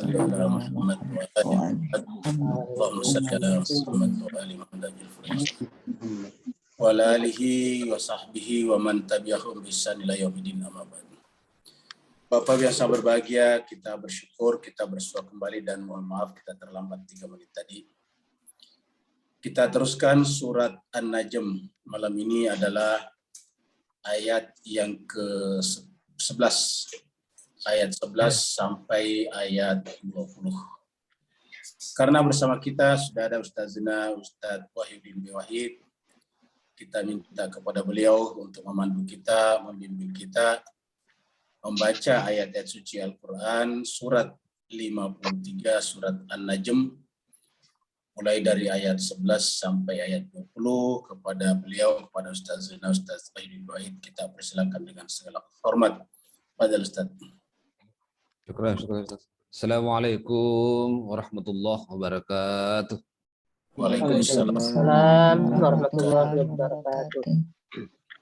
على محمد وآل محمد اللهم صل على محمد وآل محمد وعلى آله وصحبه wa man tabi'ahum bi ihsan ila yaumil amma ba'd. Bapak yang sangat berbahagia, kita bersyukur, kita bersua kembali dan mohon maaf kita terlambat 3 menit tadi. Kita teruskan surat An-Najm. Malam ini adalah ayat yang ke-11. Ayat 11 sampai ayat 20. Karena bersama kita sudah ada Ustazina Ustadz Wahyudin bin Wahid, kita minta kepada beliau untuk memandu kita, membimbing kita, membaca ayat-ayat suci Al-Quran, surat 53, surat An-Najm, mulai dari ayat 11 sampai ayat 20, kepada beliau, kepada Ustazina Ustadz Wahyudin bin Wahid, kita persilakan dengan segala hormat. Fadhil Ustaz. Syukur. Assalamualaikum warahmatullahi wabarakatuh. Waalaikumsalam warahmatullahi wabarakatuh.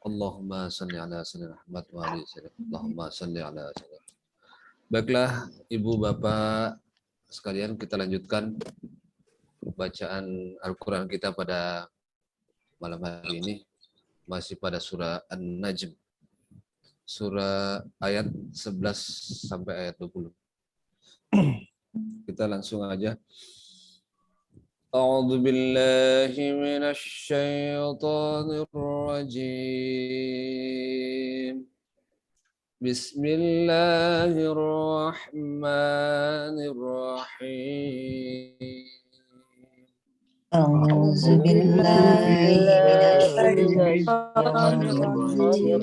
Allahumma salli ala sayyidina Muhammad wa ali sayyidina. Allahumma salli ala sayyidina. Baiklah, Ibu Bapak sekalian, kita lanjutkan bacaan Al-Qur'an kita pada malam hari ini, masih pada surah An-Najm. Surah ayat 11 sampai ayat 20. Kita langsung aja. A'udzu billahi minasy syaithanir rajim. Bismillahirrahmanirrahim. A'udzu billahi minasy syaithanir rajim.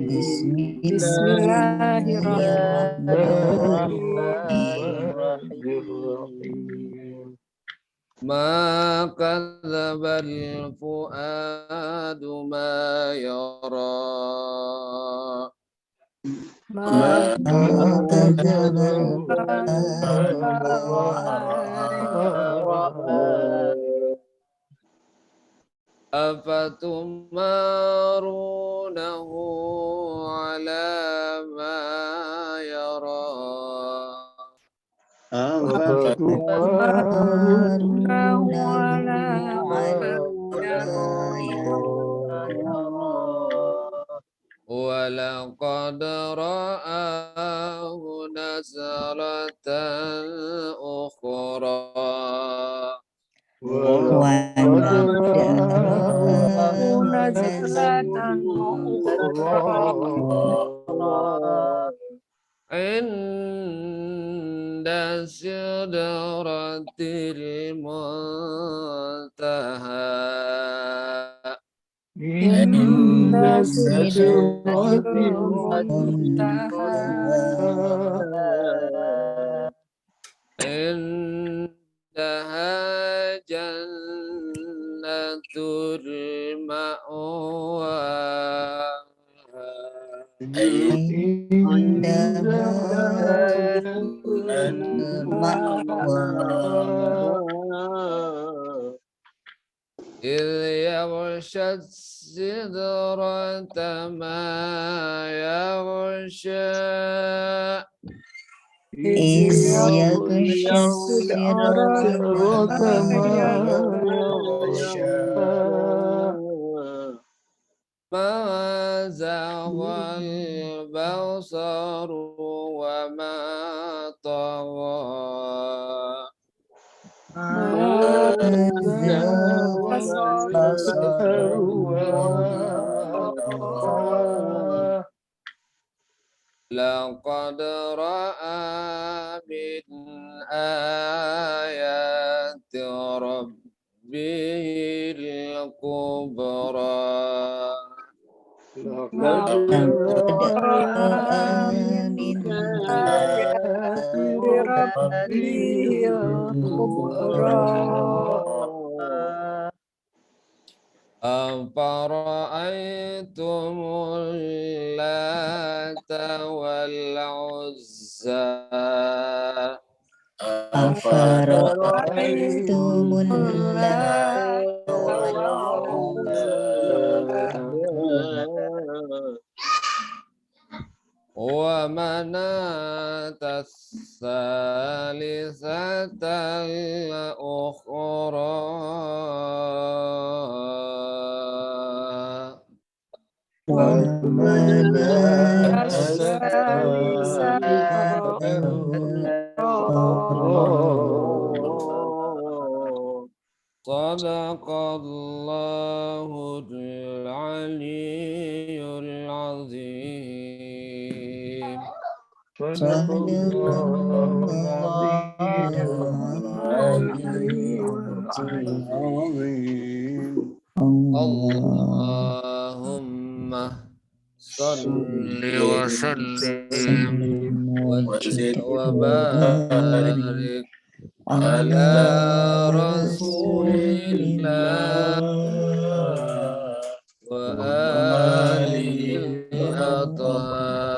Bismillahirrahmanirrahim. Ma kadzabal fuadu ma yara. Ma kadzabal afatumarunahu ala ma yara. Walaqad ra'ahu nazlatan ukhra. Inda sidratil muntaha. Inda sidratil muntaha. Indaha jannatul ma'wa. إذ يغشى السدرة ما يغشى. إذ يغشى السدرة ما يغشى. ما زاغ البصر وما طغى. لقد رأى من آيات ربه الكبرى. لقد رأى من آيات ربه الكبرى. أفرأيتم اللات والعزى. أفرأيتم اللات والعزى ومناة والثالثة الأخرى صدق الله العلي العظيم. صدق الله العظيم. اللهم صل وسلم وزد وبارك على رسول الله وآله الأطهار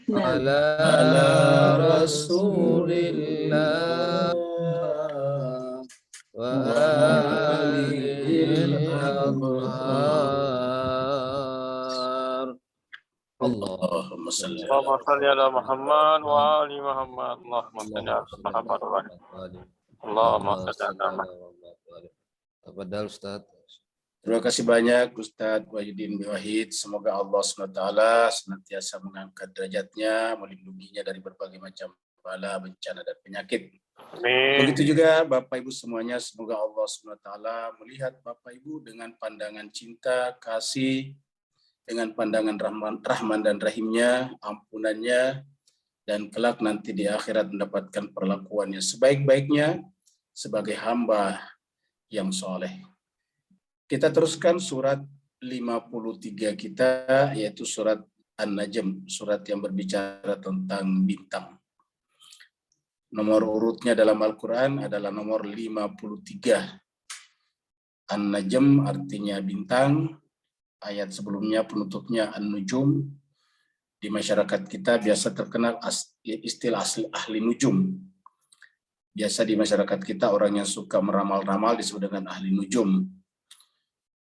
على رسول الله وآله الأطهار. Allahumma salli Allahumma salli ala Muhammad wa ali Muhammad. Allahumma salli ala Muhammad wa ali. Allahumma salli ala Muhammad. Tafadhal Ustaz. Terima kasih banyak Ustadz Wahidin Wahid. Semoga Allah SWT senantiasa mengangkat derajatnya, melindunginya dari berbagai macam bala, bencana, dan penyakit. Amin. Begitu juga Bapak Ibu semuanya, semoga Allah SWT melihat Bapak Ibu dengan pandangan cinta, kasih, dengan pandangan rahman dan rahimnya, ampunannya, dan kelak nanti di akhirat mendapatkan perlakuan yang sebaik-baiknya sebagai hamba yang soleh. Kita teruskan surat 53 kita, yaitu surat An-Najm, surat yang berbicara tentang bintang. Nomor urutnya dalam Al-Quran adalah nomor 53. An-Najm artinya bintang, ayat sebelumnya penutupnya An-Nujum. Di masyarakat kita biasa terkenal istilah ahli nujum. Biasa di masyarakat kita orang yang suka meramal-ramal disebut dengan ahli nujum.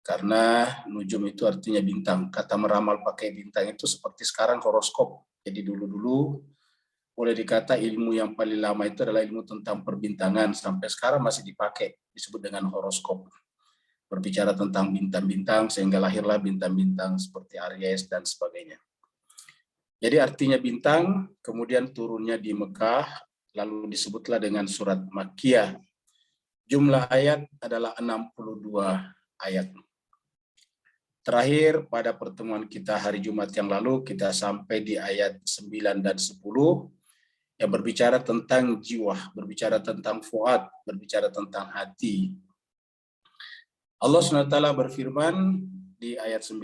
Karena nujum itu artinya bintang. Kata meramal pakai bintang itu seperti sekarang horoskop. Jadi dulu-dulu boleh dikata ilmu yang paling lama itu adalah ilmu tentang perbintangan. Sampai sekarang masih dipakai, disebut dengan horoskop. Berbicara tentang bintang-bintang sehingga lahirlah bintang-bintang seperti Aries dan sebagainya. Jadi artinya bintang, kemudian turunnya di Mekah, lalu disebutlah dengan surat Makkiyah. Jumlah ayat adalah 62 ayat. Terakhir pada pertemuan kita hari Jumat yang lalu, kita sampai di ayat 9 dan 10 yang berbicara tentang jiwa, berbicara tentang fuad, berbicara tentang hati. Allah SWT berfirman di ayat 9,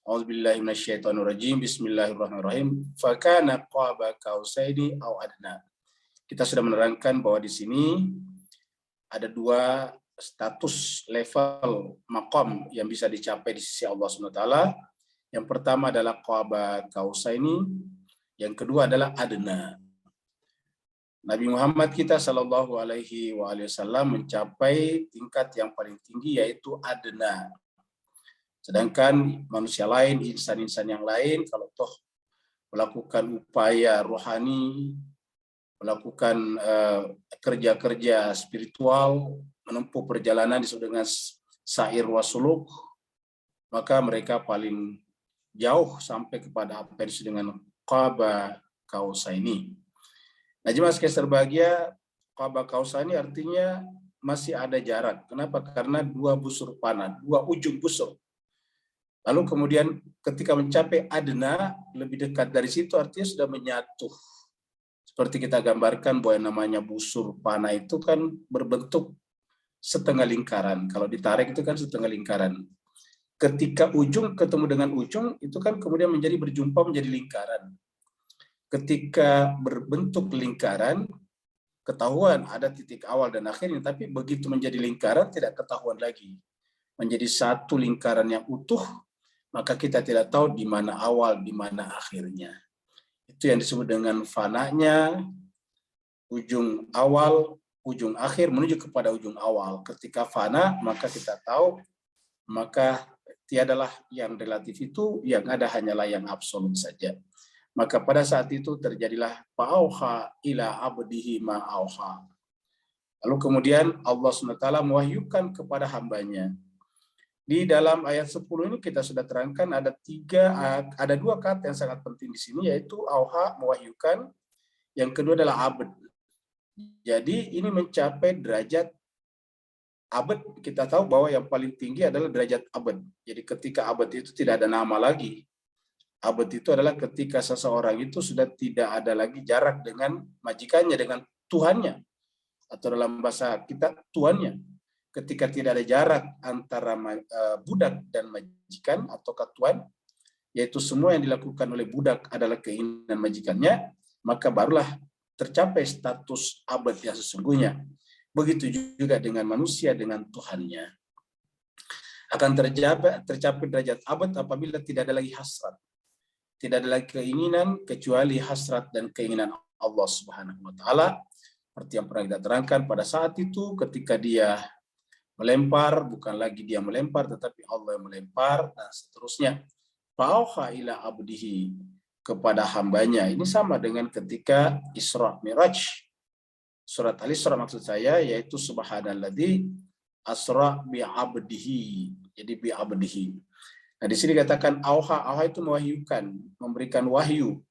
A'udzubillahi minasyaitonirrajim, bismillahirrahmanirrahim, fakana qaba qausaini aw adna. Kita sudah menerangkan bahwa di sini ada dua status level maqam yang bisa dicapai di sisi Allah SWT. Yang pertama adalah qaba qausaini, yang kedua adalah adna. Nabi Muhammad kita sallallahu alaihi wasallam mencapai tingkat yang paling tinggi yaitu adna. Sedangkan manusia lain, insan-insan yang lain kalau toh melakukan upaya rohani, melakukan kerja-kerja spiritual, menempuh perjalanan disebut dengan sair wasuluk, maka mereka paling jauh sampai kepada apa yang disebut dengan qaba qausaini. Nah, jemaah sekalian berbahagia, qaba qausaini artinya masih ada jarak. Kenapa? Karena dua busur panah, dua ujung busur. Lalu kemudian ketika mencapai adna, lebih dekat dari situ artinya sudah menyatu. Seperti kita gambarkan bahwa yang namanya busur panah itu kan berbentuk setengah lingkaran. Kalau ditarik itu kan setengah lingkaran. Ketika ujung ketemu dengan ujung, itu kan kemudian berjumpa menjadi lingkaran. Ketika berbentuk lingkaran, ketahuan ada titik awal dan akhirnya, tapi begitu menjadi lingkaran tidak ketahuan lagi. Menjadi satu lingkaran yang utuh, maka kita tidak tahu di mana awal, di mana akhirnya. Itu yang disebut dengan fananya, ujung awal, ujung akhir menuju kepada ujung awal. Ketika fana, maka kita tahu, maka tiadalah yang relatif itu, yang ada hanyalah yang absolut saja. Maka pada saat itu terjadilah fa'auha ila abdihi ma auha. Lalu kemudian Allah SWT mewahyukan kepada hambanya. Di dalam ayat 10 ini kita sudah terangkan ada dua kata yang sangat penting di sini, yaitu auha, mewahyukan. Yang kedua adalah abd. Jadi ini mencapai derajat abd. Kita tahu bahwa yang paling tinggi adalah derajat abd. Jadi ketika abd itu tidak ada nama lagi. Abd itu adalah ketika seseorang itu sudah tidak ada lagi jarak dengan majikannya, dengan Tuhannya. Atau dalam bahasa kita, tuannya. Ketika tidak ada jarak antara budak dan majikan atau tuan, yaitu semua yang dilakukan oleh budak adalah keinginan majikannya, maka barulah tercapai status abad yang sesungguhnya. Begitu juga dengan manusia dengan Tuhannya. Akan tercapai derajat abad apabila tidak ada lagi hasrat. Tidak ada lagi keinginan kecuali hasrat dan keinginan Allah Subhanahu wa taala. Seperti yang pernah kita terangkan pada saat itu ketika dia melempar, bukan lagi dia melempar, tetapi Allah yang melempar, dan seterusnya. Fa'auha ila abdihi, kepada hambanya. Ini sama dengan ketika Isra Mi'raj. Surat Al-Isra maksud saya, yaitu subhanalladzi asra bi'abdihi. Jadi bi'abdihi. Nah di sini katakan auha itu mewahyukan, memberikan wahyu.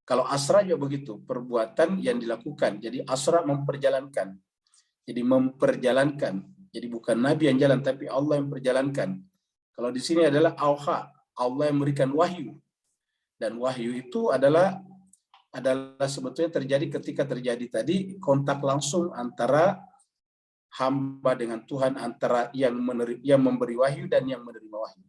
Kalau asra juga begitu, perbuatan yang dilakukan. Jadi asra memperjalankan. Jadi memperjalankan. Jadi bukan Nabi yang jalan, tapi Allah yang perjalankan. Kalau di sini adalah auha, Allah yang memberikan wahyu. Dan wahyu itu adalah sebetulnya terjadi ketika terjadi tadi kontak langsung antara hamba dengan Tuhan, antara yang memberi wahyu dan yang menerima wahyu.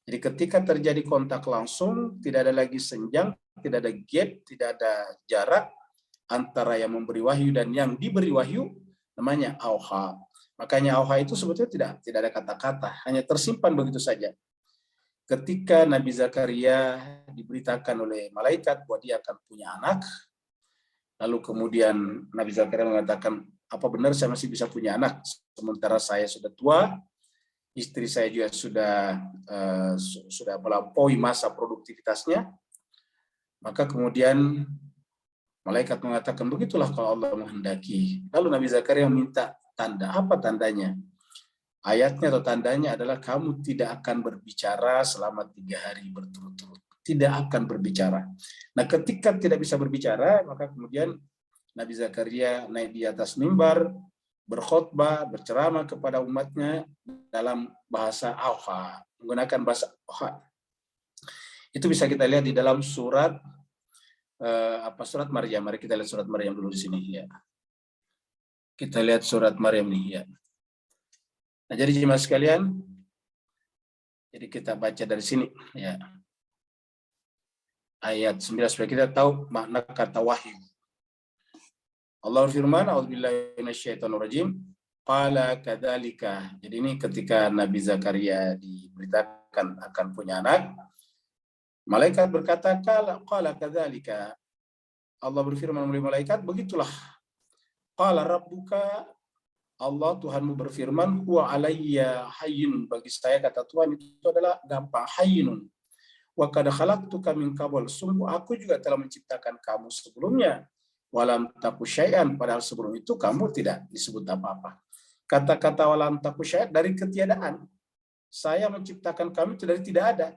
Jadi ketika terjadi kontak langsung, tidak ada lagi senjang, tidak ada gap, tidak ada jarak antara yang memberi wahyu dan yang diberi wahyu, namanya auha. Makanya auha itu sebetulnya tidak ada kata-kata, hanya tersimpan begitu saja. Ketika Nabi Zakaria diberitakan oleh malaikat bahwa dia akan punya anak, lalu kemudian Nabi Zakaria mengatakan, apa benar saya masih bisa punya anak? Sementara saya sudah tua, istri saya juga sudah melampaui masa produktivitasnya. Maka kemudian malaikat mengatakan, begitulah kalau Allah menghendaki. Lalu Nabi Zakaria meminta tanda. Apa tandanya? Ayatnya atau tandanya adalah kamu tidak akan berbicara selama 3 hari berturut-turut. Tidak akan berbicara. Nah ketika tidak bisa berbicara, maka kemudian Nabi Zakaria naik di atas mimbar, berkhutbah, berceramah kepada umatnya dalam bahasa auha, menggunakan bahasa auha. Itu bisa kita lihat di dalam surat surat Maryam. Mari kita lihat surat Maryam dulu di sini ya. Kita lihat surat Maryam nih ya. Nah, jadi jemaah sekalian, jadi kita baca dari sini ya. Ayat 9 supaya kita tahu makna kata wahyu. Allah firman, a'udzubillahi minasyaitonirrajim, qala kadzalika. Jadi ini ketika Nabi Zakaria diberitakan akan punya anak, malaikat berkata, qala kadzalika. Allah berfirman melalui malaikat, begitulah. Qala rabbuka, Allah Tuhanmu berfirman, huwa alayya hayyun, bagi saya kata Tuhan itu adalah gampang, hayyun. Wa qad khalaqtuka min qabl, sungguh aku juga telah menciptakan kamu sebelumnya. Walam taku syai'an, padahal sebelum itu kamu tidak disebut apa-apa. Kata-kata walam taku syai'an dari ketiadaan. Saya menciptakan kamu itu dari tidak ada.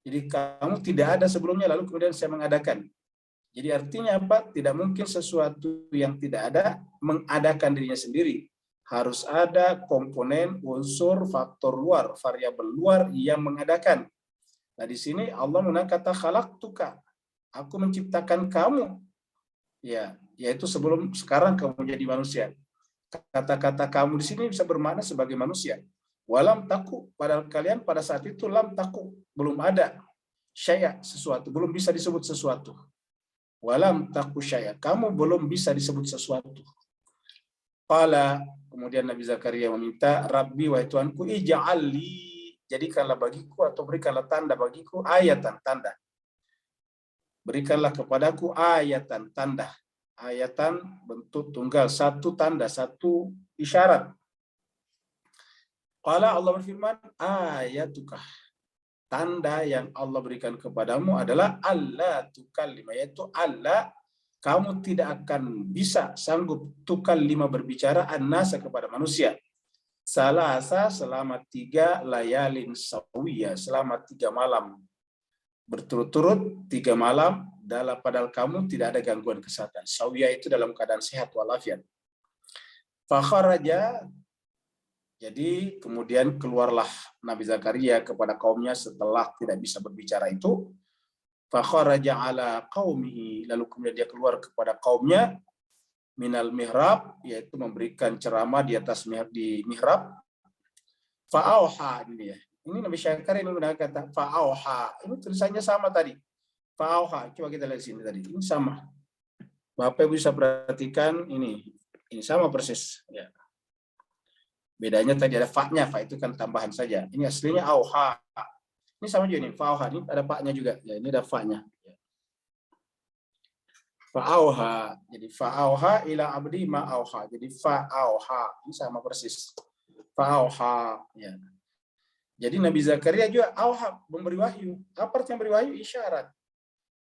Jadi kamu tidak ada sebelumnya, lalu kemudian saya mengadakan. Jadi artinya apa? Tidak mungkin sesuatu yang tidak ada mengadakan dirinya sendiri. Harus ada komponen, unsur, faktor luar, variabel luar yang mengadakan. Nah di sini Allah menggunakan kata khalaqtuka. Aku menciptakan kamu. Ya, yaitu sebelum sekarang kamu menjadi manusia. Kata-kata kamu di sini bisa bermakna sebagai manusia. Walam taku, padahal kalian pada saat itu lam taku, belum ada syaya, sesuatu, belum bisa disebut sesuatu. Walam taku syaya, kamu belum bisa disebut sesuatu. Qala, kemudian Nabi Zakaria meminta, Rabbi wahai Tuhanku, ij'alli, jadikanlah bagiku atau berikanlah tanda bagiku, ayatan, tanda. Berikanlah kepadaku ayatan, tanda. Ayatan bentuk tunggal, satu tanda, satu isyarat. Qala, Allah berfirman, ayatukah. tanda yang Allah berikan kepadamu adalah Allah tukallima, yaitu Allah kamu tidak akan bisa sanggup tukallima berbicara annasa kepada manusia. Salasa selama 3 layalin sawiyah, selama 3 malam berturut-turut, 3 malam padahal kamu tidak ada gangguan kesehatan. Sawiyah itu dalam keadaan sehat walafiat. Fakharaja, jadi kemudian keluarlah Nabi Zakaria kepada kaumnya setelah tidak bisa berbicara itu. Fakharaja ala qaumihi, lalu kemudian dia keluar kepada kaumnya minal mihrab, yaitu memberikan ceramah di atas di mihrab. Fa'auha, ini ya. Ini Nabi Zakaria menggunakan kata fa'auha. Ini tulisannya sama tadi. Fa'auha, coba kita lihat sini tadi. Ini sama. Bapak Ibu bisa perhatikan ini sama persis ya. Bedanya tadi ada fa-nya, fa itu kan tambahan saja. Ini aslinya auha. Ini sama juga nih, fa'auha, ini ada fa-nya juga. Ya, ini ada fa-nya. Ya. Fa'auha, jadi fa'auha ila abdi ma'auha. Jadi fa'auha, ini sama persis. Fa'auha, ya. Jadi Nabi Zakaria juga auha, memberi wahyu. Apa artinya memberi wahyu? Isyarat.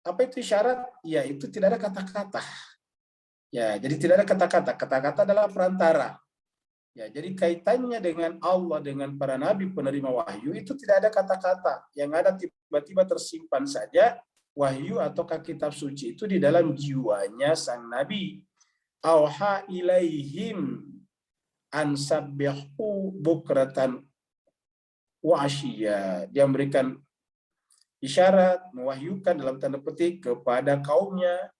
Apa itu isyarat? Ya, itu tidak ada kata-kata. Ya, jadi tidak ada kata-kata. Kata-kata adalah perantara. Ya, jadi kaitannya dengan Allah, dengan para nabi penerima wahyu itu tidak ada kata-kata. Yang ada tiba-tiba tersimpan saja wahyu ataukah kitab suci itu di dalam jiwanya sang nabi. Auha ilaihim an sabbihu bukratan wa asyiya. Dia memberikan isyarat, mewahyukan dalam tanda petik kepada kaumnya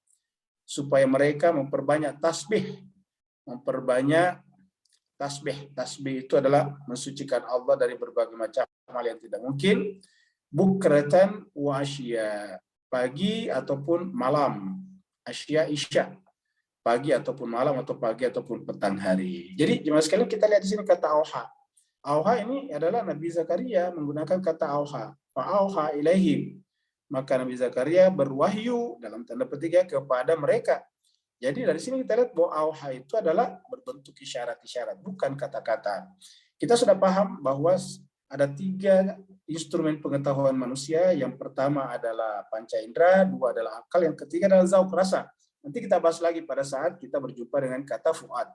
supaya mereka memperbanyak tasbih. Memperbanyak tasbih. Tasbih itu adalah mensucikan Allah dari berbagai macam hal yang tidak mungkin. Bukratan wa asyiya. Pagi ataupun malam. Asyiya isya. Pagi ataupun malam, atau pagi ataupun petang hari. Jadi jemaah sekalian, kita lihat di sini kata auha. Auha ini adalah Nabi Zakaria menggunakan kata auha. Fa'auha ilaihim. Maka Nabi Zakaria berwahyu dalam tanda petik ya kepada mereka. Jadi dari sini kita lihat bahwa auha itu adalah berbentuk isyarat-isyarat, bukan kata-kata. Kita sudah paham bahwa ada 3 instrumen pengetahuan manusia. Yang pertama adalah panca indera, 2 adalah akal, yang ketiga adalah zauq, rasa. Nanti kita bahas lagi pada saat kita berjumpa dengan kata fuad.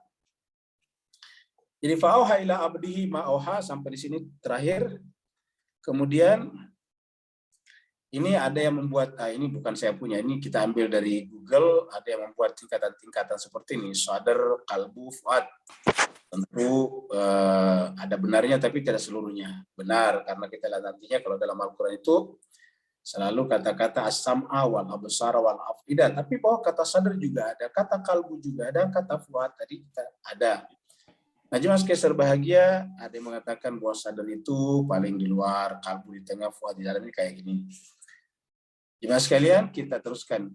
Jadi fa'auha ila abdihi ma'auha, sampai di sini terakhir. Kemudian ini ada yang membuat, ini bukan saya punya, ini kita ambil dari Google, ada yang membuat tingkatan-tingkatan seperti ini, sadar, kalbu, fuad. Tentu ada benarnya tapi tidak seluruhnya benar, karena kita lihat nantinya kalau dalam Al-Quran itu selalu kata-kata as-sam'a wal absara wal af'idah, tapi bahwa kata sadar juga ada, kata kalbu juga ada, kata fuad tadi kita ada. Nah, jemaah sekalian berbahagia, ada yang mengatakan bahwa sadar itu paling di luar, kalbu di tengah, fuad di dalam, ini kayak gini. Jemaah sekalian, kita teruskan.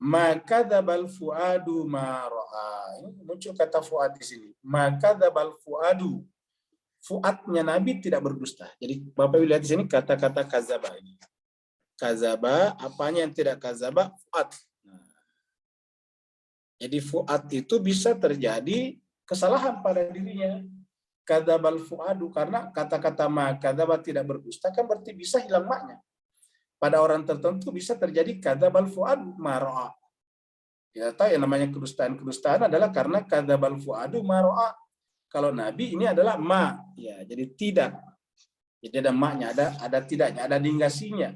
Maka dzabal fuadu ma ra'a. Ini muncul kata fuad di sini. Maka dzabal fuadu. Fuadnya Nabi tidak berdusta. Jadi Bapak lihat di sini kata-kata kazaba ini. Kazaba, apanya yang tidak kazaba? Fuad. Nah, jadi fuad itu bisa terjadi kesalahan pada dirinya. Kadzabal fuadu, karena kata-kata ma kadzaba tidak berdusta kan berarti bisa hilang makna. Pada orang tertentu bisa terjadi kadzabal fuadu ma ra'a. Kita tahu yang namanya kedustaan adalah karena kadzabal fuadu ma ra'a. Kalau Nabi ini adalah ma, ya, jadi tidak. Jadi ada maknya, ada tidaknya, ada negasinya.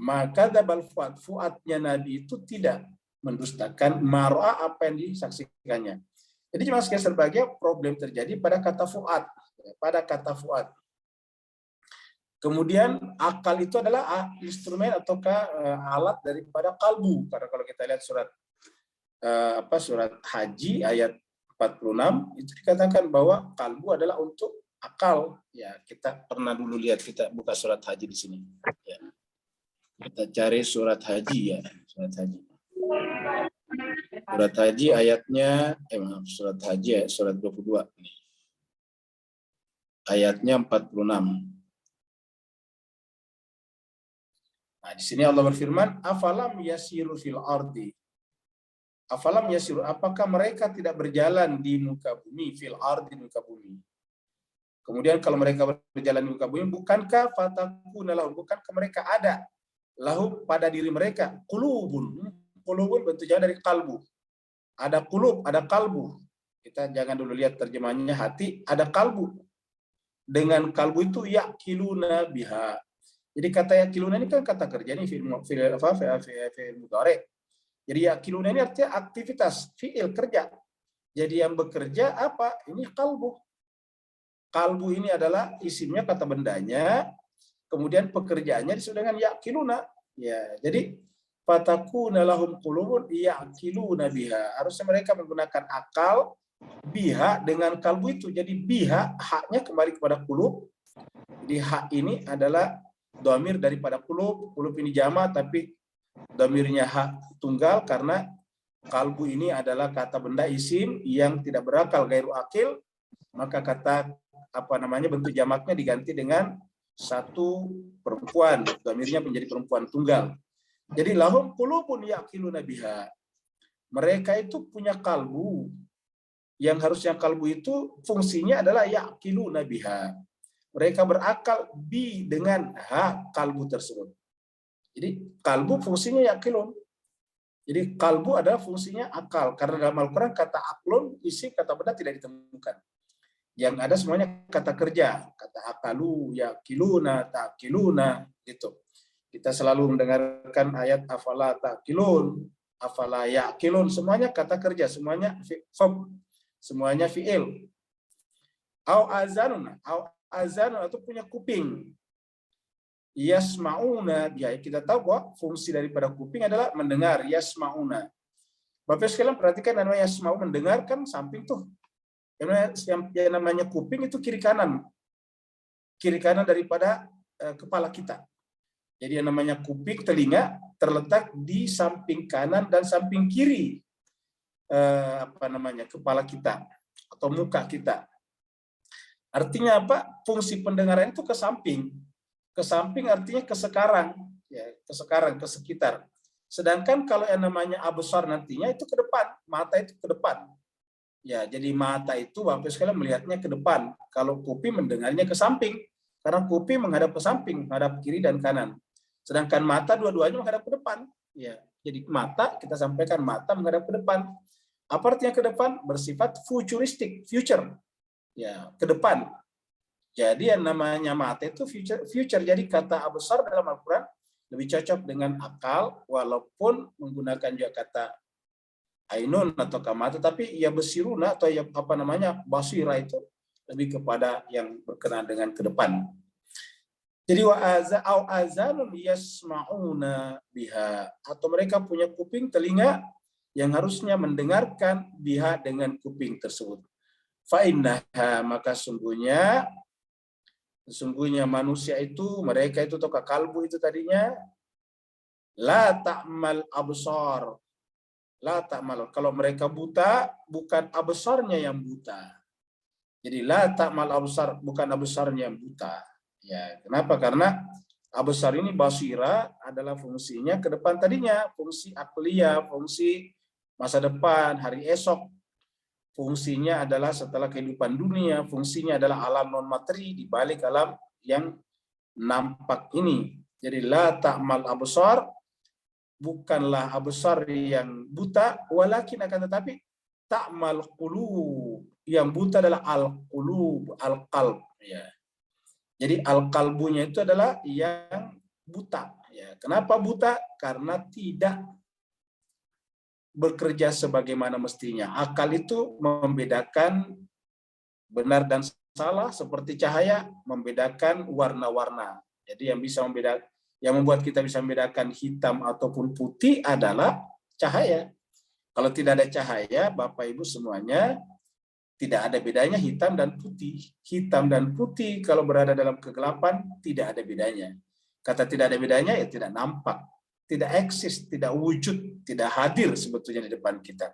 Maka dzabal fuad, fuadnya Nabi itu tidak mendustakan mar'a apa yang disaksikannya. Jadi cuma sekali berbagai problem terjadi pada kata fuad, Kemudian akal itu adalah instrumen ataukah alat daripada kalbu. Karena kalau kita lihat surat Haji ayat 46 itu dikatakan bahwa kalbu adalah untuk akal. Ya, kita pernah dulu lihat, kita buka surat Haji di sini. Ya. Kita cari surat Haji ya, surat Haji. Surat Haji ayatnya, surat Haji surat 22. Ayatnya 46. Nah, di sini Allah berfirman, afalam yasiru fil ardi. Afalam yasiru, apakah mereka tidak berjalan di muka bumi, fil ardi, muka bumi. Kemudian kalau mereka berjalan di muka bumi, bukankah fatakuna lahum, bukankah mereka ada lahum pada diri mereka qulubun. Qulubun bentuk jauh dari kalbu. Ada qulub, ada kalbu. Kita jangan dulu lihat terjemahannya hati, ada kalbu. Dengan kalbu itu yaqiluna biha. Jadi kata yaqiluna ini kan kata kerja nih, fi'il mudhari'. Jadi yaqiluna ini artinya aktivitas, fi'il kerja. Jadi yang bekerja apa? Ini kalbu. Kalbu ini adalah isimnya, kata bendanya, kemudian pekerjaannya disebut dengan yaqiluna. Ya, jadi fatakuna lahum qulubun yaqiluna biha. Harusnya mereka menggunakan akal biha dengan kalbu itu. Jadi biha haknya kembali kepada qulub. Jadi hak ini adalah dhamir daripada qulub. Qulub ini jama tapi dhamirnya hak tunggal karena kalbu ini adalah kata benda isim yang tidak berakal, gairu akil, maka kata bentuk jamaknya diganti dengan satu perempuan, dhamirnya menjadi perempuan tunggal. Jadi lahum qulubun yaqiluna biha. Mereka itu punya kalbu yang harusnya kalbu itu fungsinya adalah yaqiluna biha. Mereka berakal dengan kalbu tersebut. Jadi kalbu fungsinya yaqilun. Jadi kalbu adalah fungsinya akal, karena dalam Al-Quran kata aklun isi kata benda tidak ditemukan. Yang ada semuanya kata kerja, kata akalu, yaqiluna, taqiluna, gitu. Kita selalu mendengarkan ayat afala taqilun, afala yaqilun, semuanya kata kerja, semuanya semuanya fi'il. Au azanun atau punya kuping. Yasmauna, ya kita tahu bahwa fungsi daripada kuping adalah mendengar, yasmauna. Bapak sekalian perhatikan, namanya yasmau, mendengar kan samping tuh. Yang namanya kuping itu kiri kanan daripada kepala kita. Jadi yang namanya kuping, telinga terletak di samping kanan dan samping kiri kepala kita atau muka kita. Artinya apa? Fungsi pendengaran itu ke samping. Ke samping artinya ke sekarang, ya, ke sekitar. Sedangkan kalau yang namanya absar nantinya itu ke depan, mata itu ke depan. Ya, jadi mata itu Bapak sekalian melihatnya ke depan. Kalau kuping mendengarnya ke samping, karena kuping menghadap ke samping, menghadap kiri dan kanan. Sedangkan mata dua-duanya menghadap ke depan. Ya, jadi mata, kita sampaikan mata menghadap ke depan. Apa artinya ke depan? Bersifat futuristik, future. Ya, ke depan. Jadi yang namanya mata itu future. Jadi kata absar dalam Al-Quran lebih cocok dengan akal, walaupun menggunakan juga kata ainun atau kamata, tapi ya besiruna atau ya basira itu lebih kepada yang berkenaan dengan ke depan. Jadi au azanun yasmauna biha, atau mereka punya kuping, telinga yang harusnya mendengarkan biha dengan kuping tersebut. Fa innaha, maka sesungguhnya manusia itu, mereka itu atau kalbu itu tadinya la ta'mal absar. La ta'mal, kalau mereka buta, bukan absarnya yang buta. Jadi la ta'mal absar, bukan absarnya yang buta. Ya, kenapa? Karena absar ini basira adalah fungsinya ke depan tadinya, fungsi akliyah, fungsi masa depan, hari esok. Fungsinya adalah setelah kehidupan dunia, fungsinya adalah alam non materi di balik alam yang nampak ini. Jadi la ta'mal absar, bukanlah absar yang buta, walakin akan tetapi ta'mal qulub, yang buta adalah al-qulub, al-qalb, ya. Jadi al-qalbunya itu adalah yang buta, ya. Kenapa buta? Karena tidak bekerja sebagaimana mestinya. Akal itu membedakan benar dan salah, seperti cahaya membedakan warna-warna. Jadi yang membuat kita bisa membedakan hitam ataupun putih adalah cahaya. Kalau tidak ada cahaya, Bapak Ibu semuanya, tidak ada bedanya hitam dan putih. Hitam dan putih kalau berada dalam kegelapan tidak ada bedanya. Kata tidak ada bedanya ya tidak nampak, tidak eksis, tidak wujud, tidak hadir sebetulnya di depan kita.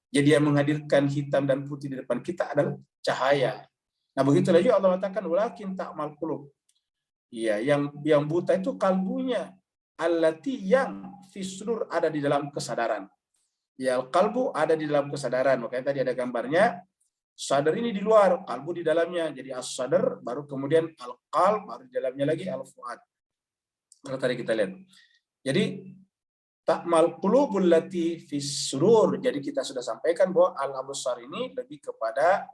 Jadi yang menghadirkan hitam dan putih di depan kita adalah cahaya. Nah, begitulah juga Allah katakan walakin ta'mal qulub. Iya, yang buta itu kalbunya, allati yang fisdur ada di dalam kesadaran. Ya, kalbu ada di dalam kesadaran. Makanya tadi ada gambarnya, Sadar ini di luar, kalbu di dalamnya. Jadi as-sadar, baru kemudian al-qalb, baru di dalamnya lagi al-fuad. Kalau tadi kita lihat. Jadi ta'mal qulubul lati fis surur. Jadi kita sudah sampaikan bahwa al-absar ini lebih kepada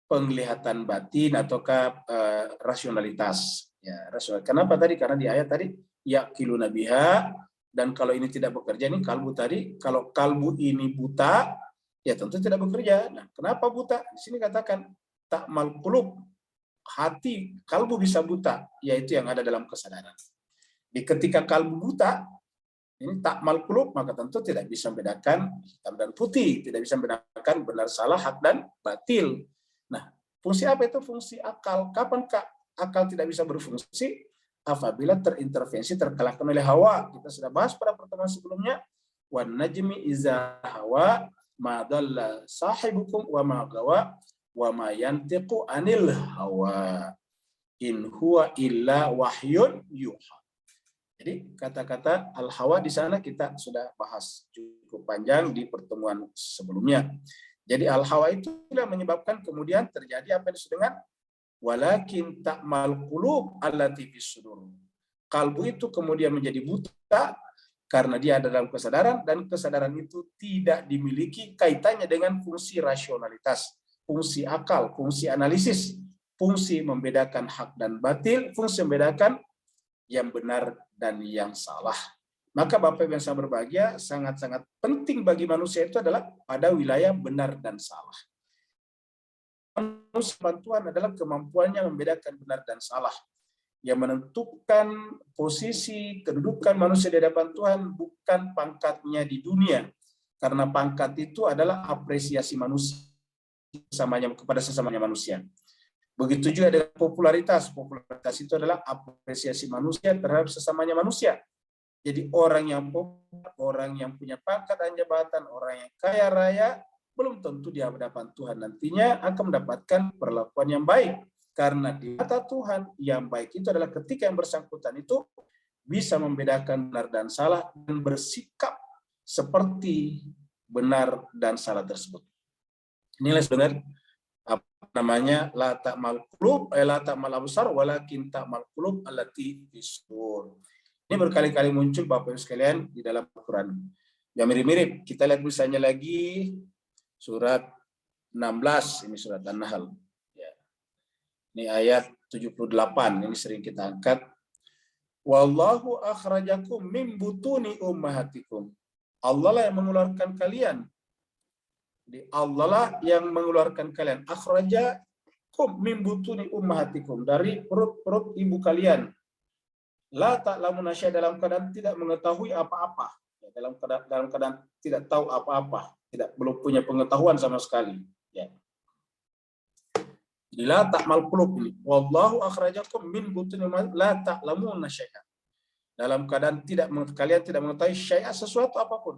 penglihatan batin ataukah rasionalitas. Ya, rasional. Kenapa tadi? Karena di ayat tadi yaqiluna biha, dan kalau ini tidak bekerja, ini kalbu tadi, kalau kalbu ini buta, ya tentu tidak bekerja. Nah, kenapa buta? Di sini katakan ta'mal qulub, hati kalbu bisa buta, yaitu yang ada dalam kesadaran. Di ketika kalbu buta, ini ta'mal qulub, maka tentu tidak bisa membedakan hitam dan putih, tidak bisa membedakan benar salah, hak dan batil. Nah, fungsi apa itu? Fungsi akal. Kapan akal tidak bisa berfungsi? Apabila terintervensi, terkalahkan oleh hawa. Kita sudah bahas pada pertemuan sebelumnya. Wan najmi iza hawa ma dalla sahibukum wa ma gawa wa ma yantiqu anil hawa in huwa illa wahyun yuha. Jadi kata-kata al-hawa di sana kita sudah bahas cukup panjang di pertemuan sebelumnya. Jadi al-hawa itu yang menyebabkan kemudian terjadi apa yang disebut dengan walakin ta'mal qulub allati fis sudur. Kalbu itu kemudian menjadi buta karena dia ada dalam kesadaran, dan kesadaran itu tidak dimiliki kaitannya dengan fungsi rasionalitas, fungsi akal, fungsi analisis, fungsi membedakan hak dan batil, fungsi membedakan yang benar dan yang salah. Maka Bapak Ibu yang saya berbahagia, sangat-sangat penting bagi manusia itu adalah pada wilayah benar dan salah. Manusia bantuan adalah kemampuannya membedakan benar dan salah. Yang menentukan posisi kedudukan manusia di hadapan Tuhan bukan pangkatnya di dunia. Karena pangkat itu adalah apresiasi manusia kepada sesamanya manusia. Begitu juga dengan popularitas. Popularitas itu adalah apresiasi manusia terhadap sesamanya manusia. Jadi orang yang populer, orang yang punya pangkat dan jabatan, orang yang kaya raya, belum tentu di hadapan Tuhan nantinya akan mendapatkan perlakuan yang baik. Karena di mata Tuhan yang baik itu adalah ketika yang bersangkutan itu bisa membedakan benar dan salah dan bersikap seperti benar dan salah tersebut. Inilah sebenarnya namanya la ta'mal qulub la ta'mal absar walakin ta'mal qulub allati fis sudur. Ini berkali-kali muncul Bapak Ibu sekalian di dalam Al-Qur'an. Yang mirip-mirip, kita lihat misalnya lagi surat 16, ini surat An-Nahl. Ya. Ini ayat 78, ini sering kita angkat. Wallahu akhrajakum min butuni ummahatikum. Allah lah yang mengeluarkan kalian. Allah lah yang mengeluarkan kalian. Akhrajakum min butuni ummahatikum, dari perut-perut ibu kalian. La ta'lamuna syai'an, dalam keadaan tidak mengetahui apa-apa. Dalam keadaan tidak tahu apa-apa, belum punya pengetahuan sama sekali. Ya. La ta'mal qulub ini. Wallahu akhrajakum min butuni ummahatikum la ta'lamuna syai'an. Dalam keadaan kalian tidak mengetahui syai'an, sesuatu apapun.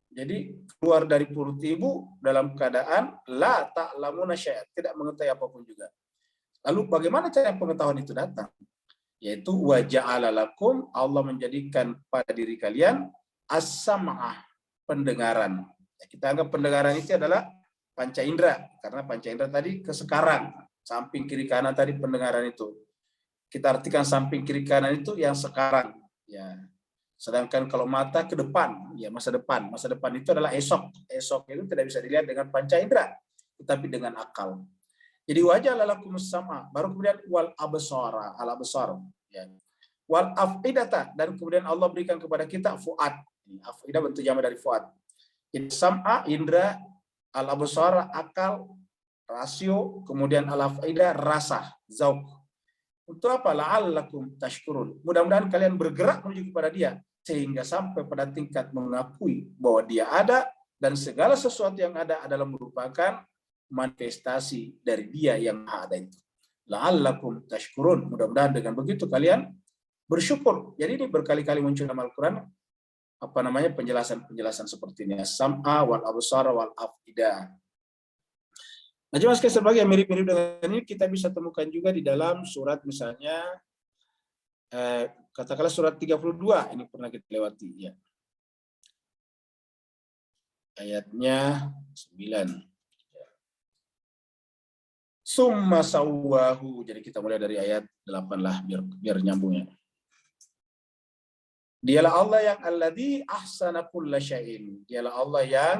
Jadi keluar dari perut ibu dalam keadaan la ta'lamuna syai'an, tidak mengetahui apapun juga. Lalu bagaimana cara pengetahuan itu datang? Yaitu wa ja'ala lakum, Allah menjadikan pada diri kalian as-sam'ah, pendengaran. Kita anggap pendengaran itu adalah panca indera, karena panca indera tadi ke sekarang, samping kiri kanan tadi pendengaran itu. Kita artikan samping kiri kanan itu yang sekarang, ya. Sedangkan kalau mata ke depan, ya masa depan. Masa depan itu adalah esok. Esok itu tidak bisa dilihat dengan panca indera, tetapi dengan akal. Jadi wajah lalakumus sama, baru kemudian wal absara, al absar, ya. Wal afidata, dan kemudian Allah berikan kepada kita fuad. Afidah bentuk jamak dari fuad. Jadi sam'a indra, al absara akal, rasio, kemudian al afidah rasa, zauq. Untuk apa? La'allakum tashkurun. Mudah-mudahan kalian bergerak menuju kepada Dia sehingga sampai pada tingkat mengakui bahwa Dia ada dan segala sesuatu yang ada adalah merupakan manifestasi dari Dia yang ada itu. La'allakum tashkurun. Mudah-mudahan dengan begitu kalian bersyukur. Jadi ini berkali-kali muncul dalam Al-Qur'an penjelasan-penjelasan seperti ini. Sam'a wal absar wal afidah. Nah, cuma sebagai yang mirip-mirip dengan ini kita bisa temukan juga di dalam surat misalnya katakanlah surat 32, ini pernah kita lewati ya. Ayatnya 9. Summa sawwahu. Jadi kita mulai dari ayat 8 lah biar nyambungnya. Dialah Allah yang alladzi ahsana kulla syai'in. Dialah Allah yang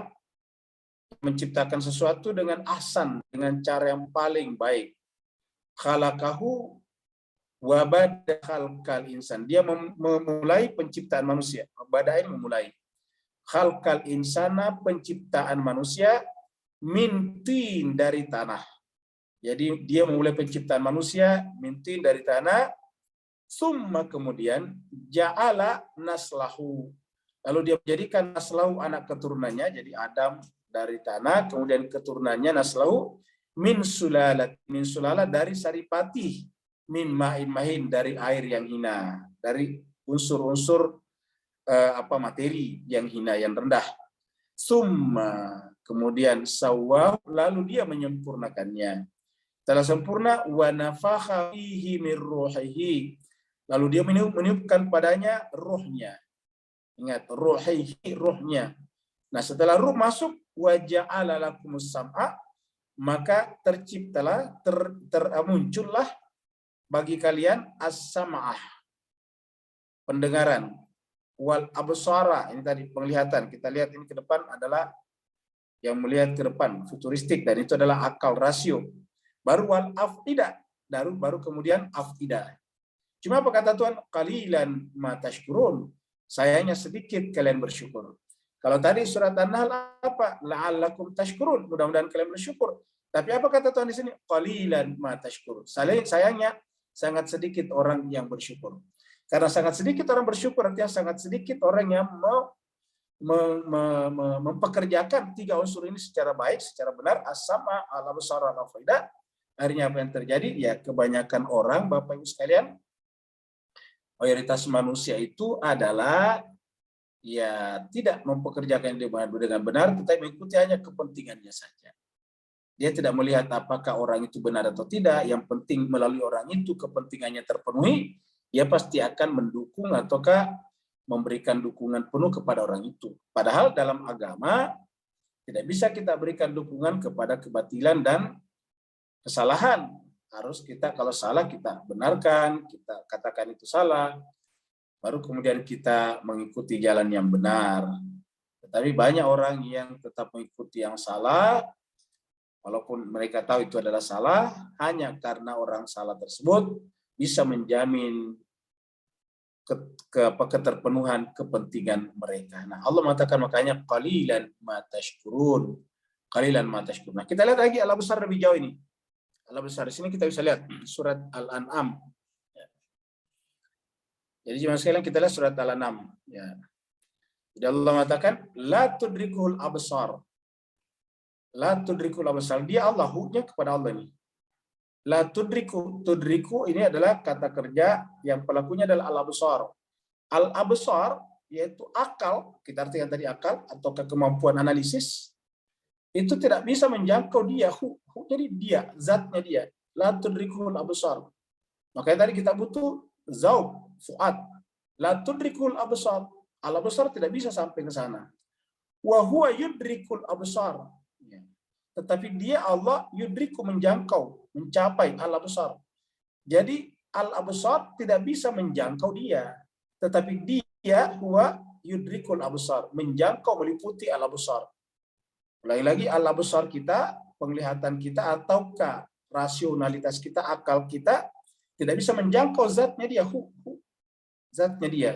menciptakan sesuatu dengan ahsan, dengan cara yang paling baik. Khalaqahu wa bada khalqal insan. Dia memulai penciptaan manusia. Badain memulai. Khalqal insana, penciptaan manusia, min tin, dari tanah. Jadi dia memulai penciptaan manusia min tin, dari tanah. Summa, kemudian ja'ala naslahu. Lalu dia menjadikan naslahu, anak keturunannya, jadi Adam dari tanah, kemudian keturunannya naslahu min sulalat, dari saripati, min ma'in mahin, dari air yang hina, dari unsur-unsur materi yang hina, yang rendah. Summa, kemudian sawwahu, lalu dia menyempurnakannya. Setelah sempurna, wa nafakha fihi min ruhihi, lalu dia meniupkan padanya ruhnya. Ingat, ruhihi, ruhnya. Nah, setelah ruh masuk, wa ja'ala lakumus sam'a, maka terciptalah, muncullah bagi kalian as-sam'ah, pendengaran, wal absara, ini tadi penglihatan. Kita lihat ini ke depan adalah yang melihat ke depan, futuristik, dan itu adalah akal, rasio. Baru wal afida, baru kemudian afida. Cuma apa kata Tuhan? Qalilan ma tashkurun. Sayangnya sedikit kalian bersyukur. Kalau tadi surat An-Nahl apa? La'allakum tashkurun. Mudah-mudahan kalian bersyukur. Tapi apa kata Tuhan di sini? Qalilan ma tashkurun. Sayangnya sangat sedikit orang yang bersyukur. Karena sangat sedikit orang bersyukur, artinya sangat sedikit orang yang mau mempekerjakan tiga unsur ini secara baik, secara benar. As-sama, al-absar, al-afida. Akhirnya apa yang terjadi? Ya, kebanyakan orang, Bapak Ibu sekalian, mayoritas manusia itu adalah ya tidak mempekerjakan dengan benar, tetapi mengikuti hanya kepentingannya saja. Dia tidak melihat apakah orang itu benar atau tidak. Yang penting melalui orang itu kepentingannya terpenuhi, dia pasti akan mendukung ataukah memberikan dukungan penuh kepada orang itu. Padahal dalam agama tidak bisa kita berikan dukungan kepada kebatilan dan kesalahan. Harus kita, kalau salah kita benarkan, kita katakan itu salah, baru kemudian kita mengikuti jalan yang benar. Tetapi banyak orang yang tetap mengikuti yang salah, walaupun mereka tahu itu adalah salah, hanya karena orang salah tersebut bisa menjamin keterpenuhan kepentingan mereka. Nah, Allah mengatakan makanya qalilan ma tashkurun. Qalilan ma tashkurun. Nah, kita lihat lagi Allah besar lebih jauh ini. Allah besar di sini kita bisa lihat surat Al-An'am. Jadi jemaah sekalian kita lihat surat Al-An'am. Ya. Jadi Allah mengatakan la tudrikul absar. La tudrikul absar. Dia Allah, huknya kepada Allah ini. La tudriku, tudriku ini adalah kata kerja yang pelakunya adalah al-absar. Al-absar yaitu akal, kita artikan tadi akal atau kemampuan analisis, itu tidak bisa menjangkau dia, jadi dia, zatnya dia. La tudrikul absar. Makanya tadi kita butuh zauq, fuad. La tudrikul absar. Al-absar tidak bisa sampai ke sana. Wa huwa yudrikul absar. Tetapi dia Allah yudriku, menjangkau, mencapai al-absar. Jadi al-absar tidak bisa menjangkau dia, tetapi dia huwa yudrikul absar, menjangkau, meliputi al-absar. Lagi-lagi al-absar kita, penglihatan kita ataukah rasionalitas kita, akal kita tidak bisa menjangkau zatnya dia, zatnya dia.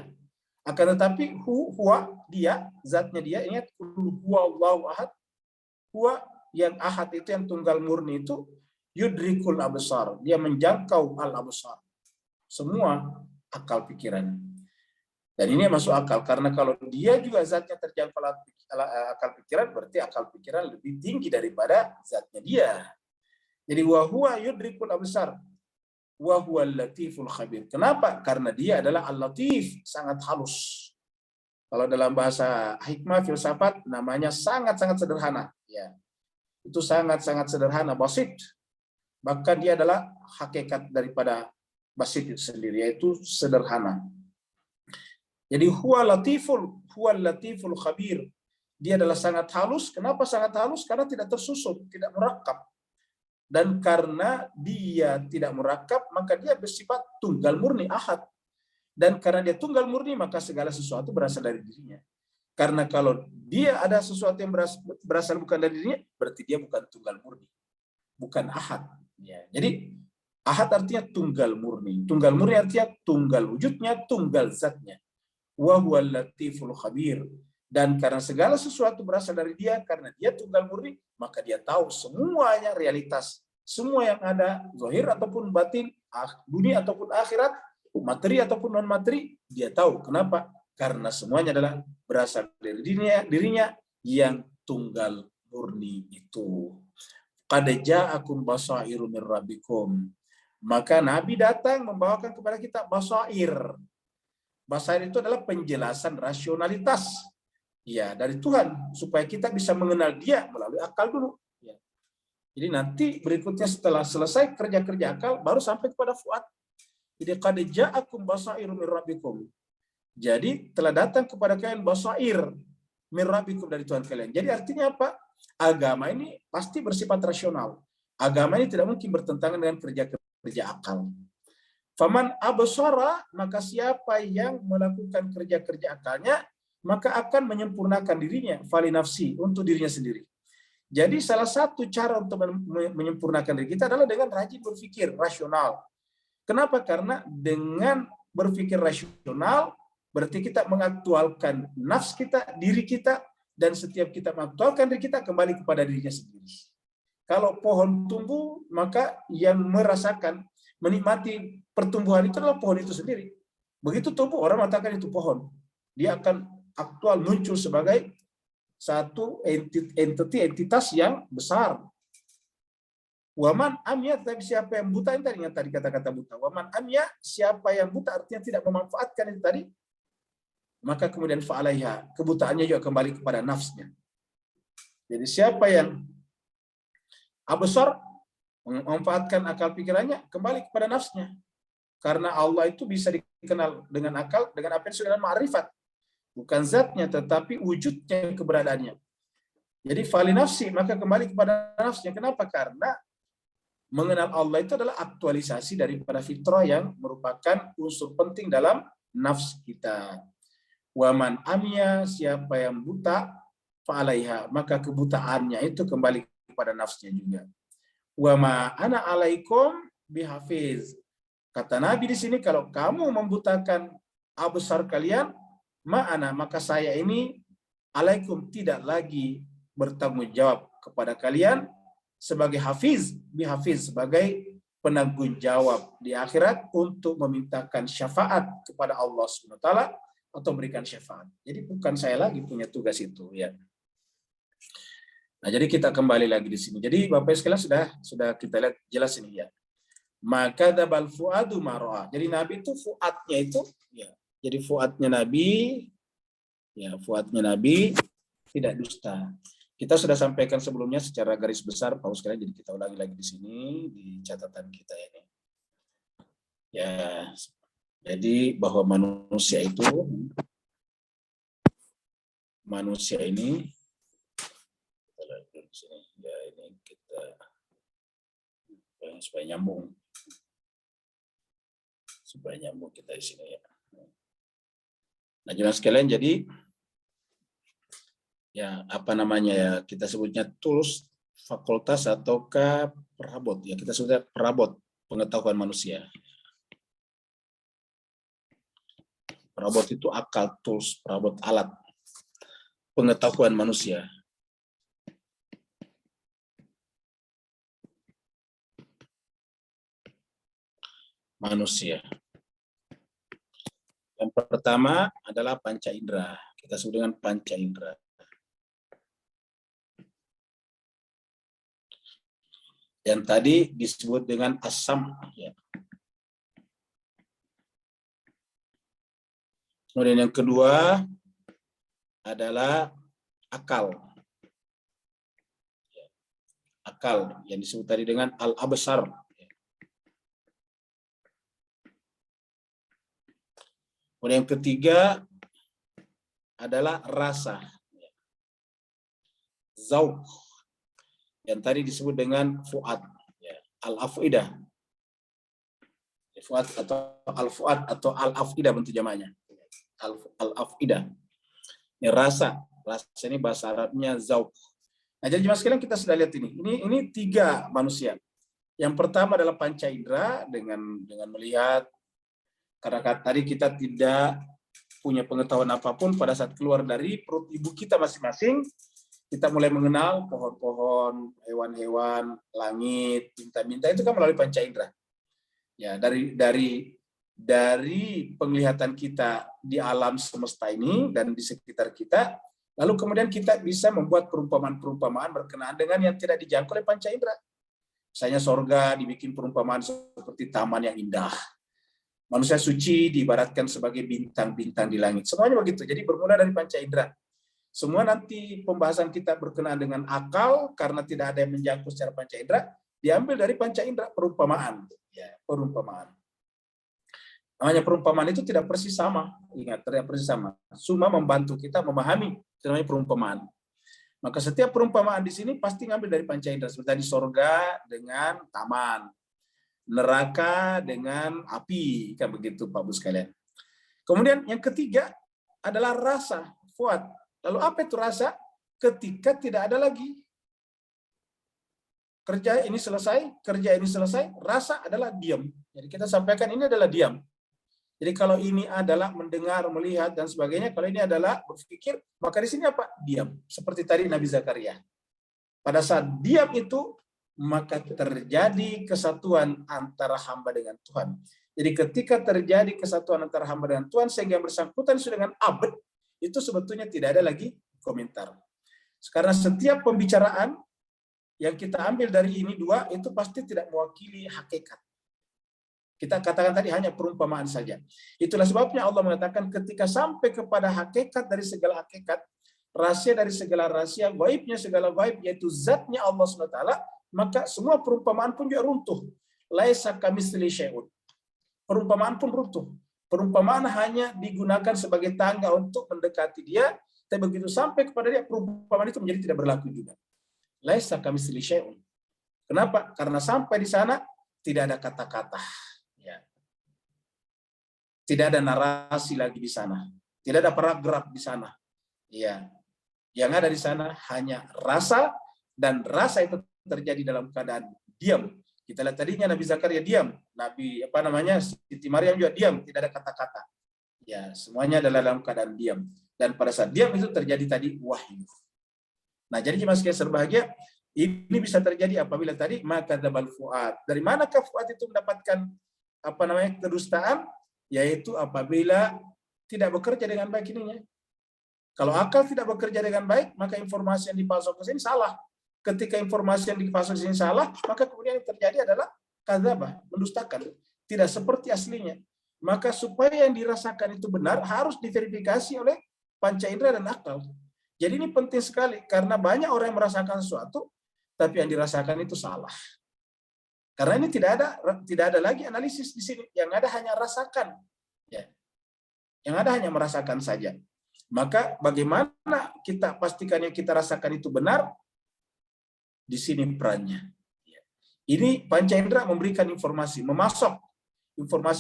Akan tetapi huwa dia, zatnya dia, ingat huwa Allahu ahad, huwa yang ahad itu, yang tunggal murni itu, yudrikul absar, dia menjangkau al-absar, semua akal pikiran. Dan ini masuk akal, karena kalau dia juga zatnya terjangkau akal pikiran, berarti akal pikiran lebih tinggi daripada zatnya dia. Jadi wa huwa yudrikul absar wa huwal latiful khabir. Kenapa? Karena dia adalah al-latif, sangat halus. Kalau dalam bahasa hikmah filsafat namanya sangat-sangat sederhana, ya. Itu sangat-sangat sederhana, basit. Bahkan dia adalah hakikat daripada basit itu sendiri, yaitu sederhana. Jadi huwal latiful khabir. Dia adalah sangat halus. Kenapa sangat halus? Karena tidak tersusun, tidak merekap. Dan karena dia tidak murakab, maka dia bersifat tunggal murni, ahad. Dan karena dia tunggal murni, maka segala sesuatu berasal dari dirinya. Karena kalau dia ada sesuatu yang berasal bukan dari dirinya, berarti dia bukan tunggal murni, bukan ahad. Ya. Jadi ahad artinya tunggal murni. Tunggal murni artinya tunggal wujudnya, tunggal zatnya. Wa huwal latiful khabir. Dan karena segala sesuatu berasal dari dia, karena dia tunggal murni, maka dia tahu semuanya realitas. Semua yang ada, zahir ataupun batin, dunia ataupun akhirat, materi ataupun non-materi, dia tahu. Kenapa? Karena semuanya adalah berasal dari dirinya yang tunggal murni itu. Qad ja'akum basairu min rabbikum. Maka Nabi datang membawakan kepada kita basair. Basair itu adalah penjelasan rasionalitas. Ya, dari Tuhan, supaya kita bisa mengenal dia melalui akal dulu. Ya. Jadi nanti berikutnya setelah selesai kerja-kerja akal, baru sampai kepada fuad. Jadi qad ja'akum basairu min rabbikum. Jadi telah datang kepada kalian basair min rabbikum dari Tuhan kalian. Jadi artinya apa? Agama ini pasti bersifat rasional. Agama ini tidak mungkin bertentangan dengan kerja-kerja akal. Faman absara, maka siapa yang melakukan kerja-kerja akalnya, maka akan menyempurnakan dirinya, fali nafsi, untuk dirinya sendiri. Jadi salah satu cara untuk menyempurnakan diri kita adalah dengan rajin berpikir rasional. Kenapa? Karena dengan berpikir rasional, berarti kita mengaktualkan nafs kita, diri kita, dan setiap kita mengaktualkan diri kita kembali kepada dirinya sendiri. Kalau pohon tumbuh, maka yang merasakan, menikmati pertumbuhan itu adalah pohon itu sendiri. Begitu tumbuh, orang mengatakan itu pohon. Dia akan aktual muncul sebagai satu entitas yang besar. Waman amya, tapi siapa yang buta, yang tadi kata-kata buta. Waman amya, siapa yang buta artinya tidak memanfaatkan itu tadi, maka kemudian fa'alaiha, kebutaannya juga kembali kepada nafsnya. Jadi siapa yang absar, memanfaatkan akal pikirannya, kembali kepada nafsnya. Karena Allah itu bisa dikenal dengan akal, dengan apa yang disebut dengan ma'rifat. Bukan zatnya, tetapi wujudnya, keberadaannya. Jadi fali nafsi, maka kembali kepada nafsnya. Kenapa? Karena mengenal Allah itu adalah aktualisasi daripada fitrah yang merupakan unsur penting dalam nafs kita. Waman amya, siapa yang buta, fa'alaiha, maka kebutaannya itu kembali kepada nafsnya juga. Wama ana alaikum bihafiz. Kata Nabi di sini, kalau kamu membutakan absar kalian, ma'ana, maka saya ini alaikum, tidak lagi bertanggung jawab kepada kalian sebagai hafiz, bihafiz, sebagai penanggung jawab di akhirat untuk memintakan syafaat kepada Allah SWT atau memberikan syafaat. Jadi bukan saya lagi punya tugas itu, ya. Nah, jadi kita kembali lagi di sini. Jadi Bapak sekalian sudah kita lihat jelas ini, ya. Maka dabal fuadu mar'a. Jadi Nabi itu fuadnya itu, ya. Jadi fuadnya Nabi, ya, fuadnya Nabi tidak dusta. Kita sudah sampaikan sebelumnya secara garis besar, Pak sekalian. Jadi kita ulangi lagi di sini di catatan kita ini. Ya, jadi bahwa manusia ini ya, ini kita supaya nyambung kita di sini, ya. Nah, jemaah sekalian, jadi ya apa namanya, ya, kita sebutnya tools, fakultas ataukah perabot, ya, kita sebutnya perabot pengetahuan manusia. Perabot itu akal, tools, perabot, alat pengetahuan manusia. Yang pertama adalah panca indera. Kita sebut dengan panca indera. Yang tadi disebut dengan asam, ya. Kemudian yang kedua adalah akal. Akal yang disebut tadi dengan al-absar. Kemudian yang ketiga adalah rasa, zauq, yang tadi disebut dengan fuad. Al-afidah. Fuad atau al-fuad atau al-afidah bentuk jamaknya. Al-afidah. Ini rasa ini bahasa Arabnya zauq. Nah, jadi jemaah sekalian kita sudah lihat ini 3 manusia. Yang pertama adalah panca indera dengan melihat, karena tadi kita tidak punya pengetahuan apapun pada saat keluar dari perut ibu kita masing-masing, kita mulai mengenal pohon-pohon, hewan-hewan, langit, bintang-bintang, itu kan melalui panca indera. Ya, dari penglihatan kita di alam semesta ini dan di sekitar kita, lalu kemudian kita bisa membuat perumpamaan-perumpamaan berkenaan dengan yang tidak dijangkau oleh panca indera. Misalnya sorga dibikin perumpamaan seperti taman yang indah. Manusia suci diibaratkan sebagai bintang-bintang di langit. Semuanya begitu. Jadi bermula dari panca indera. Semua nanti pembahasan kita berkenaan dengan akal, karena tidak ada yang menjangkau secara panca indera, diambil dari panca indera, perumpamaan. Ya, perumpamaan. Namanya perumpamaan itu tidak persis sama. Ingat, tidak persis sama. Cuma membantu kita memahami, itu namanya perumpamaan. Maka setiap perumpamaan di sini pasti ngambil dari panca indera. Seperti tadi sorga dengan taman, neraka dengan api, kan begitu Pak Bu sekalian. Kemudian yang ketiga adalah rasa, fuad. Lalu apa itu rasa? Ketika tidak ada lagi kerja ini selesai, rasa adalah diam. Jadi kita sampaikan ini adalah diam. Jadi kalau ini adalah mendengar, melihat, dan sebagainya, kalau ini adalah berpikir, maka di sini apa? Diam. Seperti tadi Nabi Zakaria. Pada saat diam itu, maka terjadi kesatuan antara hamba dengan Tuhan. Jadi ketika terjadi kesatuan antara hamba dengan Tuhan, sehingga yang bersangkutan sudah dengan abad, itu sebetulnya tidak ada lagi komentar. Karena setiap pembicaraan yang kita ambil dari ini 2, itu pasti tidak mewakili hakikat. Kita katakan tadi hanya perumpamaan saja. Itulah sebabnya Allah mengatakan ketika sampai kepada hakikat dari segala hakikat, rahasia dari segala rahasia, gaibnya segala gaib, yaitu zatnya Allah SWT, maka semua perumpamaan pun juga runtuh. Laisa kamitslihi syai'un. Perumpamaan pun runtuh. Perumpamaan hanya digunakan sebagai tangga untuk mendekati dia, tapi begitu sampai kepada dia, perumpamaan itu menjadi tidak berlaku juga. Laisa kamitslihi syai'un. Kenapa? Karena sampai di sana tidak ada kata-kata. Ya. Tidak ada narasi lagi di sana. Tidak ada paragraf di sana. Ya. Yang ada di sana hanya rasa, dan rasa itu terjadi dalam keadaan diam. Kita lihat tadinya Nabi Zakaria diam, Nabi Siti Maryam juga diam, tidak ada kata-kata. Ya, semuanya adalah dalam keadaan diam. Dan pada saat diam itu terjadi tadi wahyu. Nah, jadi jemaah sekalian berbahagia, ini bisa terjadi apabila tadi maka dzabal fuad. Dari manakah fuad itu mendapatkan kedustaan? Yaitu apabila tidak bekerja dengan baik ininya. Kalau akal tidak bekerja dengan baik, maka informasi yang dipasok ke sini salah. Ketika informasi yang dipasok ke sini salah, maka kemudian yang terjadi adalah kadzabah, mendustakan. Tidak seperti aslinya. Maka supaya yang dirasakan itu benar, harus diverifikasi oleh panca indera dan akal. Jadi ini penting sekali, karena banyak orang yang merasakan sesuatu, tapi yang dirasakan itu salah. Karena ini tidak ada lagi analisis di sini, yang ada hanya rasakan. Ya. Yang ada hanya merasakan saja. Maka bagaimana kita pastikan yang kita rasakan itu benar? Di sini perannya. Ini panca indera memberikan informasi, memasok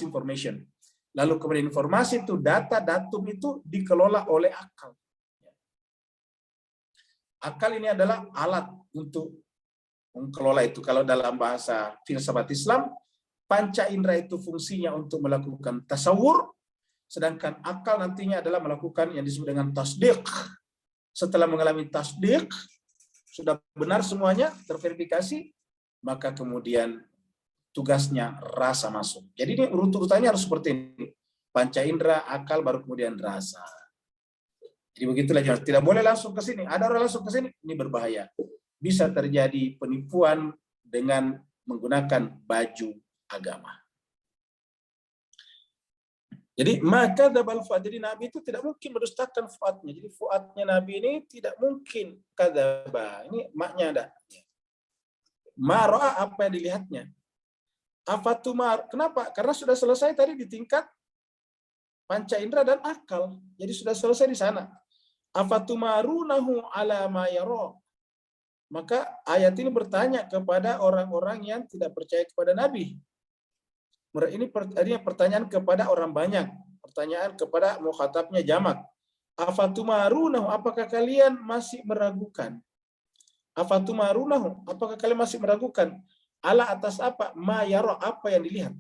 information. Lalu kemudian informasi itu, data, datum itu dikelola oleh akal. Akal ini adalah alat untuk mengelola itu. Kalau dalam bahasa filsafat Islam, panca indera itu fungsinya untuk melakukan tasawur, sedangkan akal nantinya adalah melakukan yang disebut dengan tasdiq. Setelah mengalami tasdiq, sudah benar semuanya, terverifikasi, maka kemudian tugasnya rasa masuk. Jadi ini urutannya harus seperti ini. Panca indera, akal, baru kemudian rasa. Jadi begitulah, tidak boleh langsung ke sini. Ada orang langsung ke sini, ini berbahaya. Bisa terjadi penipuan dengan menggunakan baju agama. Jadi maka dzabal fuad, jadi Nabi itu tidak mungkin mendustakan fuadnya. Jadi fuadnya Nabi ini tidak mungkin kadzaba. Ini maknya ada. Mara'a, apa yang dilihatnya. Afatumar, kenapa? Karena sudah selesai tadi di tingkat panca indera dan akal. Jadi sudah selesai di sana. Afatumarunahu ala ma yara. Maka ayat ini bertanya kepada orang-orang yang tidak percaya kepada Nabi. Ini pertanyaan kepada orang banyak. Pertanyaan kepada mukhatabnya jamak. Afatumarunahu, apakah kalian masih meragukan? Afatumarunahu, apakah kalian masih meragukan? Ala atas apa? Ma yara, apa yang dilihat?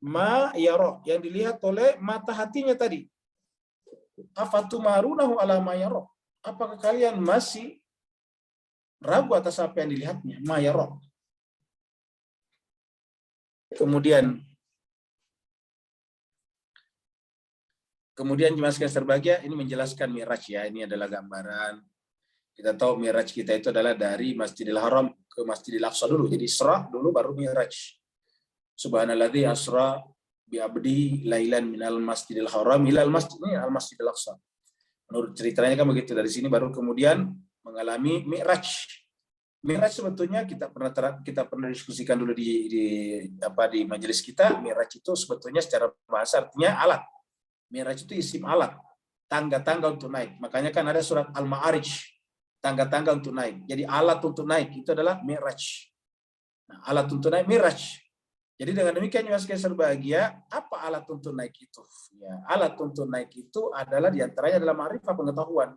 Ma yara, yang dilihat oleh mata hatinya tadi. Afatumarunahu ala ma yara. Apakah kalian masih ragu atas apa yang dilihatnya? Ma yara. Kemudian jemaah sekalian berbahagia, ini menjelaskan Mi'raj ya. Ini adalah gambaran. Kita tahu Mi'raj kita itu adalah dari Masjidil Haram ke Masjidil Aqsa dulu. Jadi Isra dulu baru Mi'raj. Subhanalladzi asra bi abdi lailan minal Masjidil Haram ilal Masjidil Aqsa. Menurut ceritanya kan begitu, dari sini baru kemudian mengalami Mi'raj. Mi'raj sebetulnya kita pernah diskusikan dulu di majelis kita. Mi'raj itu sebetulnya secara bahasa artinya alat. Mi'raj itu isim alat, tangga-tangga untuk naik. Makanya kan ada surat Al-Ma'arij, tangga-tangga untuk naik. Jadi alat untuk naik itu adalah Mi'raj. Nah, alat untuk naik Mi'raj. Jadi dengan demikian jemaah sekalian berbahagia, apa alat untuk naik itu? Ya, alat untuk naik itu adalah diantaranya adalah ma'rifah, pengetahuan.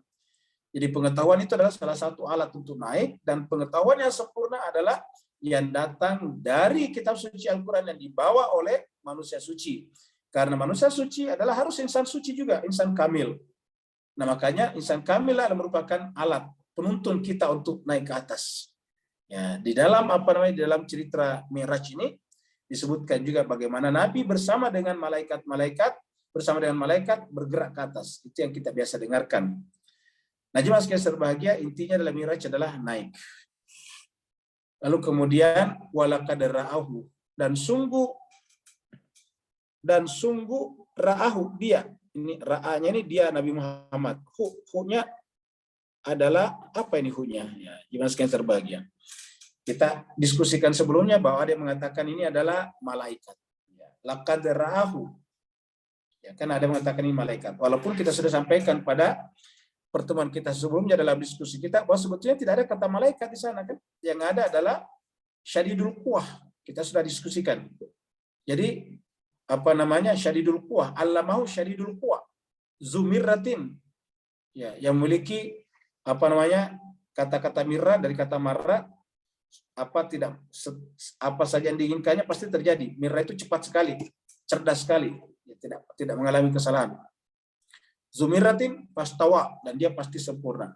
Jadi pengetahuan itu adalah salah satu alat untuk naik, dan pengetahuan yang sempurna adalah yang datang dari kitab suci Al-Quran yang dibawa oleh manusia suci. Karena manusia suci adalah harus insan suci juga, insan kamil. Nah makanya insan kamil adalah merupakan alat penuntun kita untuk naik ke atas. Ya, di dalam dalam cerita Mi'raj ini disebutkan juga bagaimana Nabi bersama dengan malaikat bergerak ke atas. Itu yang kita biasa dengarkan. Nah, jemaah sekalian berbahagia, intinya adalah Mi'raj adalah naik. Lalu kemudian walaqad ra'ahu, dan sungguh ra'ahu, dia. Ini ra'anya ini dia Nabi Muhammad. Hu-nya adalah apa ini hu-nya? Ya, jemaah sekalian berbahagia. Kita diskusikan sebelumnya bahwa dia mengatakan ini adalah malaikat. Ya, laqad ra'ahu. Ya, kan ada mengatakan ini malaikat. Walaupun kita sudah sampaikan pada pertemuan kita sebelumnya dalam diskusi kita bahwa sebetulnya tidak ada kata malaikat di sana kan. Yang ada adalah syadidul quwah. Kita sudah diskusikan. Jadi syadidul quwah, allamahu syadidul quwah, zumirratin, ya, yang memiliki kata-kata mirra, dari kata marra, apa saja yang diinginkannya pasti terjadi. Mirra itu cepat sekali, cerdas sekali, ya, tidak mengalami kesalahan. Zumirratin pastawa, dan dia pasti sempurna.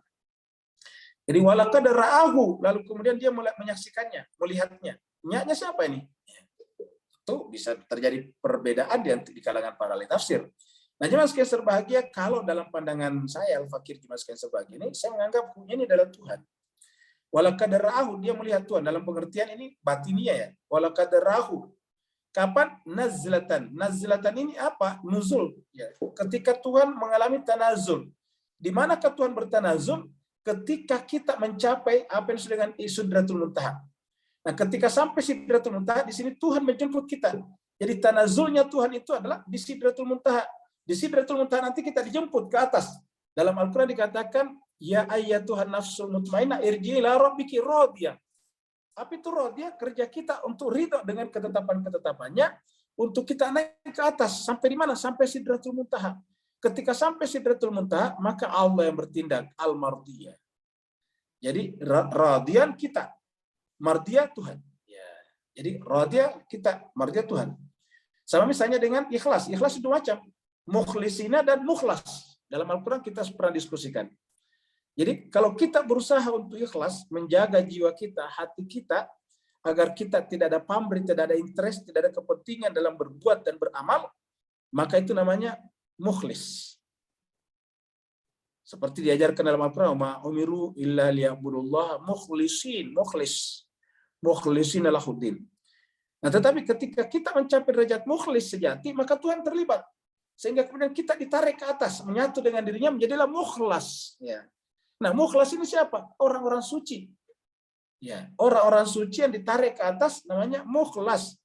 Jadi walaqad ra'ahu, lalu kemudian dia mulai menyaksikannya, melihatnya. Nya siapa ini? Itu bisa terjadi perbedaan di kalangan para ahli tafsir. Nah, jemaah sekalian berbahagia, kalau dalam pandangan saya Al-Fakir jemaah sekalian berbahagia ini, saya menganggap ini adalah Tuhan. Walaqad ra'ahu, dia melihat Tuhan dalam pengertian ini batiniyah ya. Walaqad ra'ahu. Kapan? Nazlatan. Nazlatan ini apa? Nuzul. Ya. Ketika Tuhan mengalami tanazul. Di manakah Tuhan bertanazul? Ketika kita mencapai apa yang disebut dengan Sidratul Muntaha. Nah, ketika sampai Sidratul Muntaha, di sini Tuhan menjemput kita. Jadi tanazulnya Tuhan itu adalah di Sidratul Muntaha. Di Sidratul Muntaha nanti kita dijemput ke atas. Dalam Al-Quran dikatakan, ya ayyatuhan nafsul mutmainnah irji'i ila rabbiki radiyah. Apa itu radiyah? Kerja kita untuk ridho dengan ketetapan-ketetapannya, untuk kita naik ke atas. Sampai di mana? Sampai Sidratul Muntaha. Ketika sampai Sidratul Muntaha, maka Allah yang bertindak, al-mardiyah. Jadi radian kita, mardiyah Tuhan. Ya. Jadi radiyah kita, mardiyah Tuhan. Sama misalnya dengan ikhlas. Ikhlas itu macam mukhlisina dan mukhlas. Dalam Al-Quran kita pernah diskusikan. Jadi kalau kita berusaha untuk ikhlas, menjaga jiwa kita, hati kita, agar kita tidak ada pamrih, tidak ada interest, tidak ada kepentingan dalam berbuat dan beramal, maka itu namanya mukhlis. Seperti diajarkan dalam Al-Quran, ma umiru illa liya'budullaha mukhlisin lahuddin. Nah, tetapi ketika kita mencapai derajat mukhlis sejati, maka Tuhan terlibat. Sehingga kemudian kita ditarik ke atas, menyatu dengan dirinya, menjadilah mukhlas. Ya. Nah, mukhlas ini siapa? Orang-orang suci. Ya, orang-orang suci yang ditarik ke atas namanya mukhlas.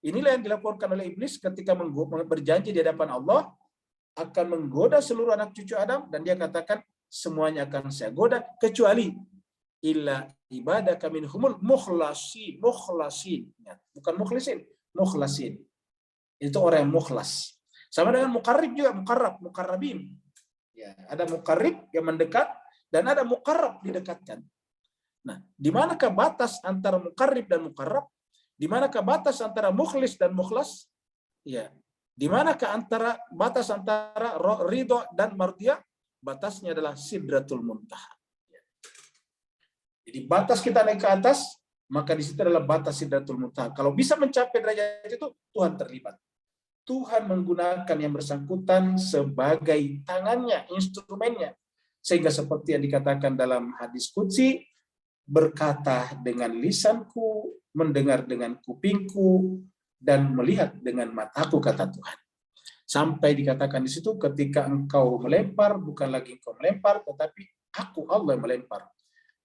Inilah yang dilaporkan oleh iblis ketika berjanji di hadapan Allah akan menggoda seluruh anak cucu Adam, dan dia katakan semuanya akan saya goda kecuali illa ibadaka minhumul mukhlasin. Bukan mukhlisin, mukhlasin. Itu orang yang mukhlas. Sama dengan muqarrib juga, muqarrabin. Ya, ada muqarrib yang mendekat dan ada muqarrab didekatkan. Nah, di manakah batas antara muqarrib dan muqarrab? Di manakah batas antara mukhlis dan mukhlas? Ya. Di manakah batas antara ridho dan mardiyah? Batasnya adalah sidratul muntaha. Jadi batas kita naik ke atas, maka di situ adalah batas sidratul muntaha. Kalau bisa mencapai derajat itu, Tuhan terlibat. Tuhan menggunakan yang bersangkutan sebagai tangannya, instrumennya. Sehingga seperti yang dikatakan dalam hadis qudsi, berkata dengan lisanku, mendengar dengan kupingku, dan melihat dengan mataku, kata Tuhan. Sampai dikatakan di situ, ketika engkau melempar, bukan lagi engkau melempar, tetapi aku Allah yang melempar.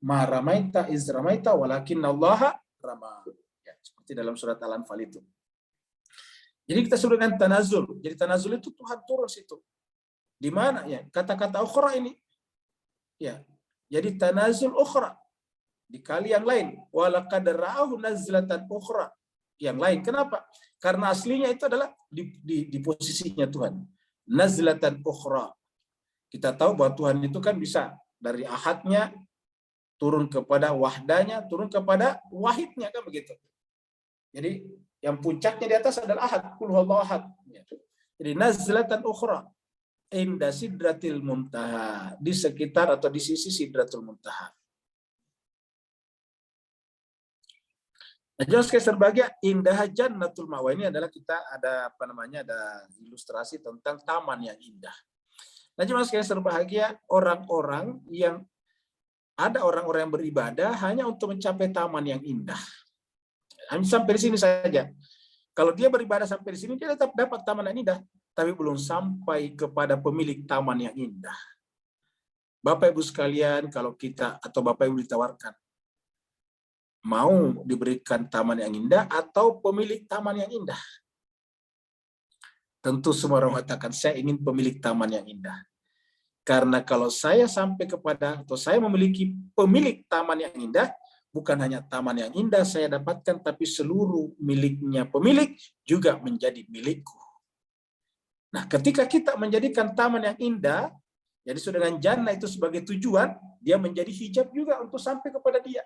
Ma ramaita iz ramaita walakin Allah rama. Ya, seperti dalam surat Al-Anfal itu. Jadi kita sebut dengan tanazul. Jadi tanazul itu Tuhan turun situ. Di mana ya? Kata-kata ukhra ini. Ya. Jadi tanazul ukhra. Di kali yang lain. Walaqad ra'ahu nazlatan ukhra. Yang lain. Kenapa? Karena aslinya itu adalah di posisinya Tuhan. Nazlatan ukhra. Kita tahu bahwa Tuhan itu kan bisa dari ahadnya turun kepada wahdanya, turun kepada wahidnya, kan begitu. Jadi yang puncaknya di atas adalah ahad, qul huwallahu ahad. Jadi nazlatan ukhra inda sidratil muntaha, di sekitar atau di sisi sidratul muntaha. Nah, jelas berbahagia indah jannatul ma'wa, ini adalah kita ada ada ilustrasi tentang taman yang indah. Nah, jelas berbahagia orang-orang yang orang-orang yang beribadah hanya untuk mencapai taman yang indah. Hanya sampai di sini saja. Kalau dia beribadah sampai di sini, dia tetap dapat taman yang indah, tapi belum sampai kepada pemilik taman yang indah. Bapak Ibu sekalian, kalau kita atau Bapak Ibu ditawarkan, mau diberikan taman yang indah atau pemilik taman yang indah? Tentu semua orang mengatakan, saya ingin pemilik taman yang indah. Karena kalau saya sampai kepada, atau saya memiliki pemilik taman yang indah, bukan hanya taman yang indah saya dapatkan, tapi seluruh miliknya pemilik juga menjadi milikku. Nah, ketika kita menjadikan taman yang indah, jadi sudah dengan jannah itu sebagai tujuan, dia menjadi hijab juga untuk sampai kepada dia.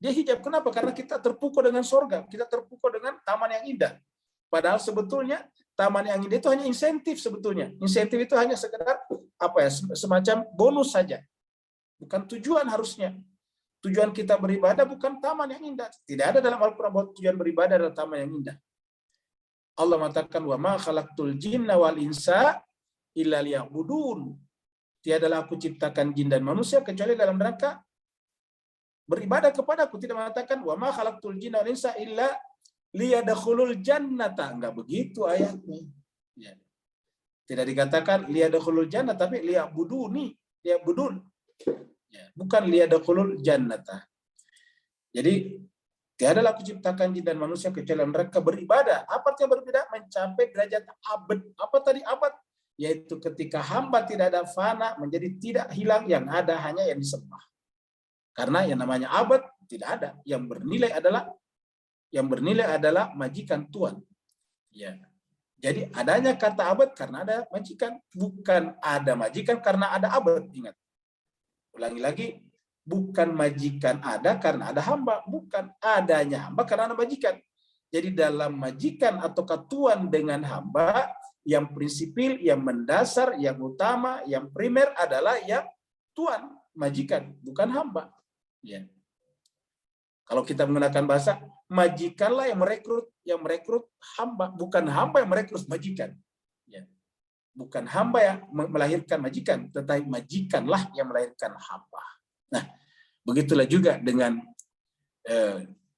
Dia hijab, kenapa? Karena kita terpukau dengan surga, kita terpukau dengan taman yang indah. Padahal sebetulnya taman yang indah itu hanya insentif sebetulnya. Insentif itu hanya sekedar semacam bonus saja. Bukan tujuan harusnya. Tujuan kita beribadah bukan taman yang indah. Tidak ada dalam Al-Quran bahwa tujuan beribadah adalah taman yang indah. Allah mengatakan, wa ma khalaqtul jinna wal insa illa liya'budun. Tiadalah aku ciptakan jin dan manusia kecuali dalam rangka beribadah kepadaku. Tidak mengatakan wa ma khalaqtul jinna wal insa illa liyadkhulul jannata. Enggak begitu ayatnya. Ya. Tidak dikatakan liyadkhulul jannah, tapi liya'buduni, liya'budun. Ya, bukan liyadkhulul jannata. Jadi tiadalah aku ciptakan jin dan manusia kecuali mereka beribadah. Apa artinya beribadah? Mencapai derajat abad. Apa tadi abad? Yaitu ketika hamba tidak ada fana, menjadi tidak hilang, yang ada hanya yang disembah. Karena yang namanya abad tidak ada. Yang bernilai adalah majikan Tuhan. Ya. Jadi adanya kata abad karena ada majikan, bukan ada majikan karena ada abad. Ingat. Ulangi lagi, bukan majikan ada karena ada hamba, bukan adanya hamba karena ada majikan. Jadi dalam majikan atau Tuhan dengan hamba, yang prinsipil, yang mendasar, yang utama, yang primer adalah yang Tuhan, majikan, bukan hamba. Ya. Kalau kita menggunakan bahasa, majikanlah yang merekrut hamba, bukan hamba yang merekrut majikan. Ya. Bukan hamba yang melahirkan majikan, tetapi majikanlah yang melahirkan hamba. Nah, begitulah juga dengan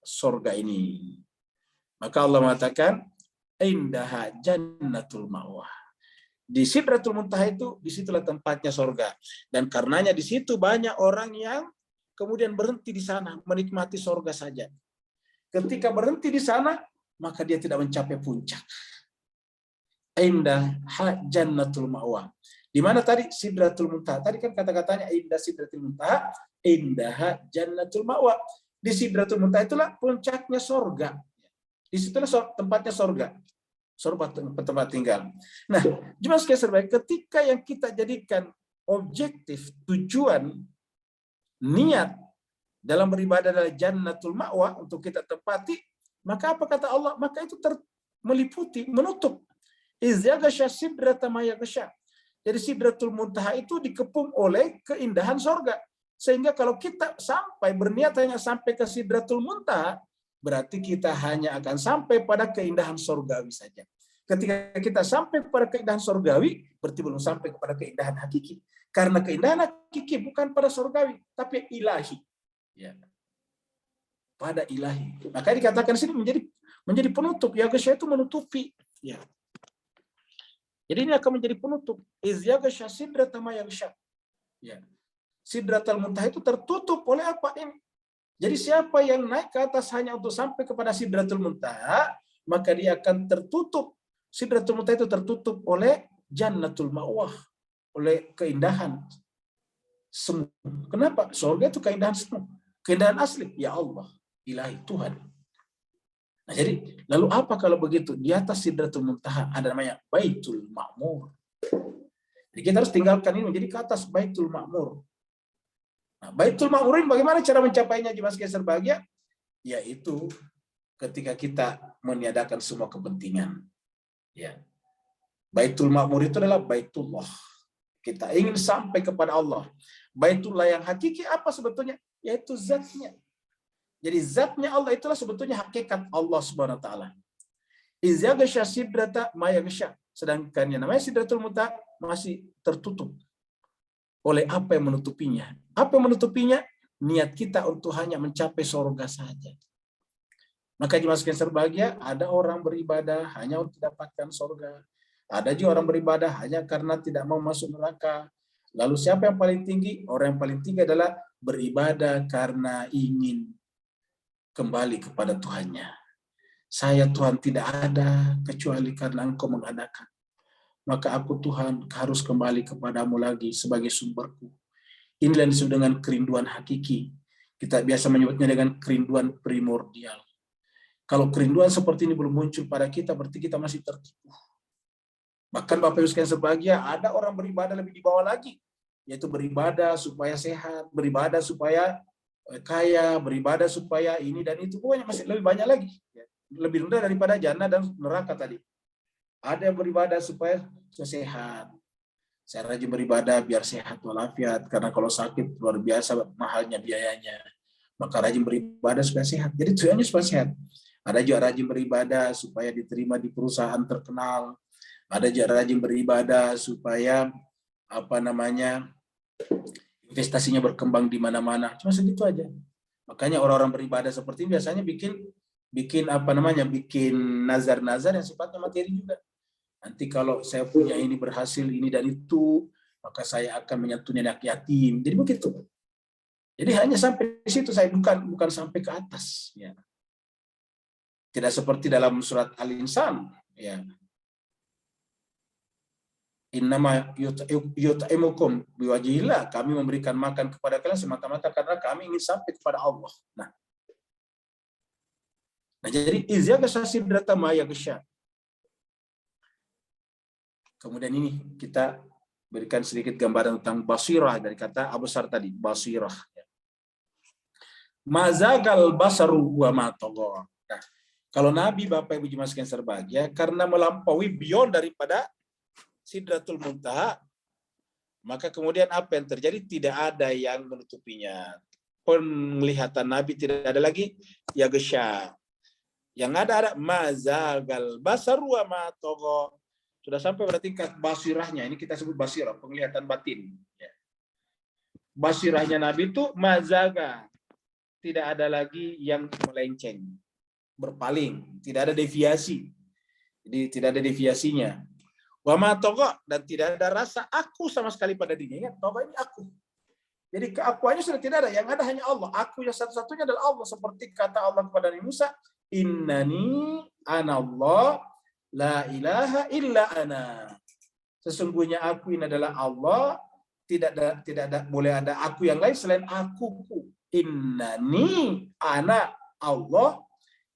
surga ini. Maka Allah mengatakan, indaha jannatul ma'wa. Di sidratul muntaha itu, disitulah tempatnya surga. Dan karenanya di situ banyak orang yang kemudian berhenti di sana, menikmati surga saja. Ketika berhenti di sana, maka dia tidak mencapai puncak. Indah jannatul ma'wa. Di mana tadi Sidratul Muntaha? Tadi kan kata-katanya indah Sidratul Muntaha, indah Jannatul Ma'wa. Di Sidratul Muntaha itulah puncaknya sorga. Di situlah tempatnya sorga. Sorga tempat tinggal. Nah, cuma sekali serbaik, ketika yang kita jadikan objektif, tujuan, niat dalam beribadah adalah Jannatul Ma'wa untuk kita tepati, maka apa kata Allah? Maka itu meliputi, menutup. Iz yaghsha sidrata ma yaghsha. Jadi Sidratul Muntaha itu dikepung oleh keindahan sorga. Sehingga kalau kita berniat hanya sampai ke Sidratul Muntaha, berarti kita hanya akan sampai pada keindahan sorgawi saja. Ketika kita sampai pada keindahan sorgawi, berarti belum sampai kepada keindahan hakiki. Karena keindahan hakiki bukan pada sorgawi, tapi ilahi. Ya. Pada ilahi. Maka dikatakan sini menjadi penutup. Yaghsha itu menutupi. Ya. Jadi ini akan menjadi penutup. Iz yaghsha sidrata ma yaghsha. Ya. Sidratul Muntaha itu tertutup oleh apa ini? Jadi siapa yang naik ke atas hanya untuk sampai kepada Sidratul Muntaha, maka dia akan tertutup. Sidratul Muntaha itu tertutup oleh Jannatul Ma'wah, oleh keindahan semu. Kenapa? Surga itu keindahan semu. Keindahan asli, ya Allah, ilahi Tuhan. Nah, jadi lalu apa kalau begitu? Di atas Sidratul Muntaha ada namanya Baitul Ma'mur. Jadi kita harus tinggalkan ini menjadi ke atas Baitul Ma'mur. Nah, Baitul Ma'murin bagaimana cara mencapainya jemaah sekalian berbahagia? Yaitu ketika kita meniadakan semua kepentingan. Ya. Baitul Ma'mur itu adalah Baitullah. Kita ingin sampai kepada Allah. Baitullah yang hakiki apa sebetulnya? Yaitu zatnya. Jadi zatnya Allah itulah sebetulnya hakikat Allah Subhanahu wa taala. Iz yaghsha sidrata ma yaghsha. Sedangkan yang namanya Sidratul Muntaha masih tertutup oleh apa yang menutupinya. Apa yang menutupinya? Niat kita untuk hanya mencapai surga saja. Maka jemaah sekalian berbahagia, ada orang beribadah hanya untuk dapatkan surga. Ada juga orang beribadah hanya karena tidak mau masuk neraka. Lalu siapa yang paling tinggi? Orang yang paling tinggi adalah beribadah karena ingin kembali kepada Tuhannya. Saya Tuhan tidak ada kecuali karena Engkau mengadakan. Maka aku Tuhan harus kembali kepadamu lagi sebagai sumberku. Inilah yang disebut dengan kerinduan hakiki. Kita biasa menyebutnya dengan kerinduan primordial. Kalau kerinduan seperti ini belum muncul pada kita, berarti kita masih tertipu. Bahkan Bapak Ibu sekalian berbahagia, ada orang beribadah lebih di bawah lagi, yaitu beribadah supaya sehat, beribadah supaya kaya, beribadah supaya ini dan itu, pokoknya masih lebih banyak lagi. Lebih rendah daripada jannah dan neraka tadi. Ada yang beribadah supaya sehat. Saya rajin beribadah biar sehat walafiat, karena kalau sakit luar biasa mahalnya biayanya. Maka rajin beribadah supaya sehat. Jadi tujuannya supaya sehat. Ada juga rajin beribadah supaya diterima di perusahaan terkenal. Ada juga rajin beribadah supaya investasinya berkembang di mana-mana. Cuma segitu aja. Makanya orang-orang beribadah seperti ini biasanya bikin nazar-nazar yang sifatnya materi juga. Nanti kalau saya punya ini berhasil ini dan itu, maka saya akan menyantuni anak yatim. Jadi begitu. Jadi hanya sampai di situ, saya bukan sampai ke atas. Ya. Tidak seperti dalam surat Al-Insan. Ya. Innama yut'imukum biwajhillah. Kami memberikan makan kepada kalian semata-mata karena kami ingin sampai kepada Allah. Nah jadi iz yaghsha sidrata ma yaghsha. Kemudian ini kita berikan sedikit gambaran tentang basirah dari kata Abu Sar tadi, basirah. Mazagal basaru wa ma tagha. Nah, kalau Nabi Bapak Ibu jemaah sekalian berbahagia karena melampaui beyond daripada Sidratul Muntaha, maka kemudian apa yang terjadi? Tidak ada yang menutupinya. Penglihatan Nabi tidak ada lagi yaghsha. Yang ada mazagal basaru wa ma tagha. Sudah sampai pada tingkat basirahnya. Ini kita sebut basirah, penglihatan batin. Basirahnya Nabi itu mazaga. Tidak ada lagi yang melenceng, berpaling, tidak ada deviasi. Jadi tidak ada deviasinya. Wa ma tagha, dan tidak ada rasa aku sama sekali pada dirinya. Ingat, tagha ini aku. Jadi keakuannya sudah tidak ada, yang ada hanya Allah. Aku yang satu-satunya adalah Allah, seperti kata Allah kepada Nabi Musa, innani anallah la ilaha illa ana. Sesungguhnya aku ini adalah Allah, tidak ada boleh ada aku yang lain selain akuku. Innani ana Allah,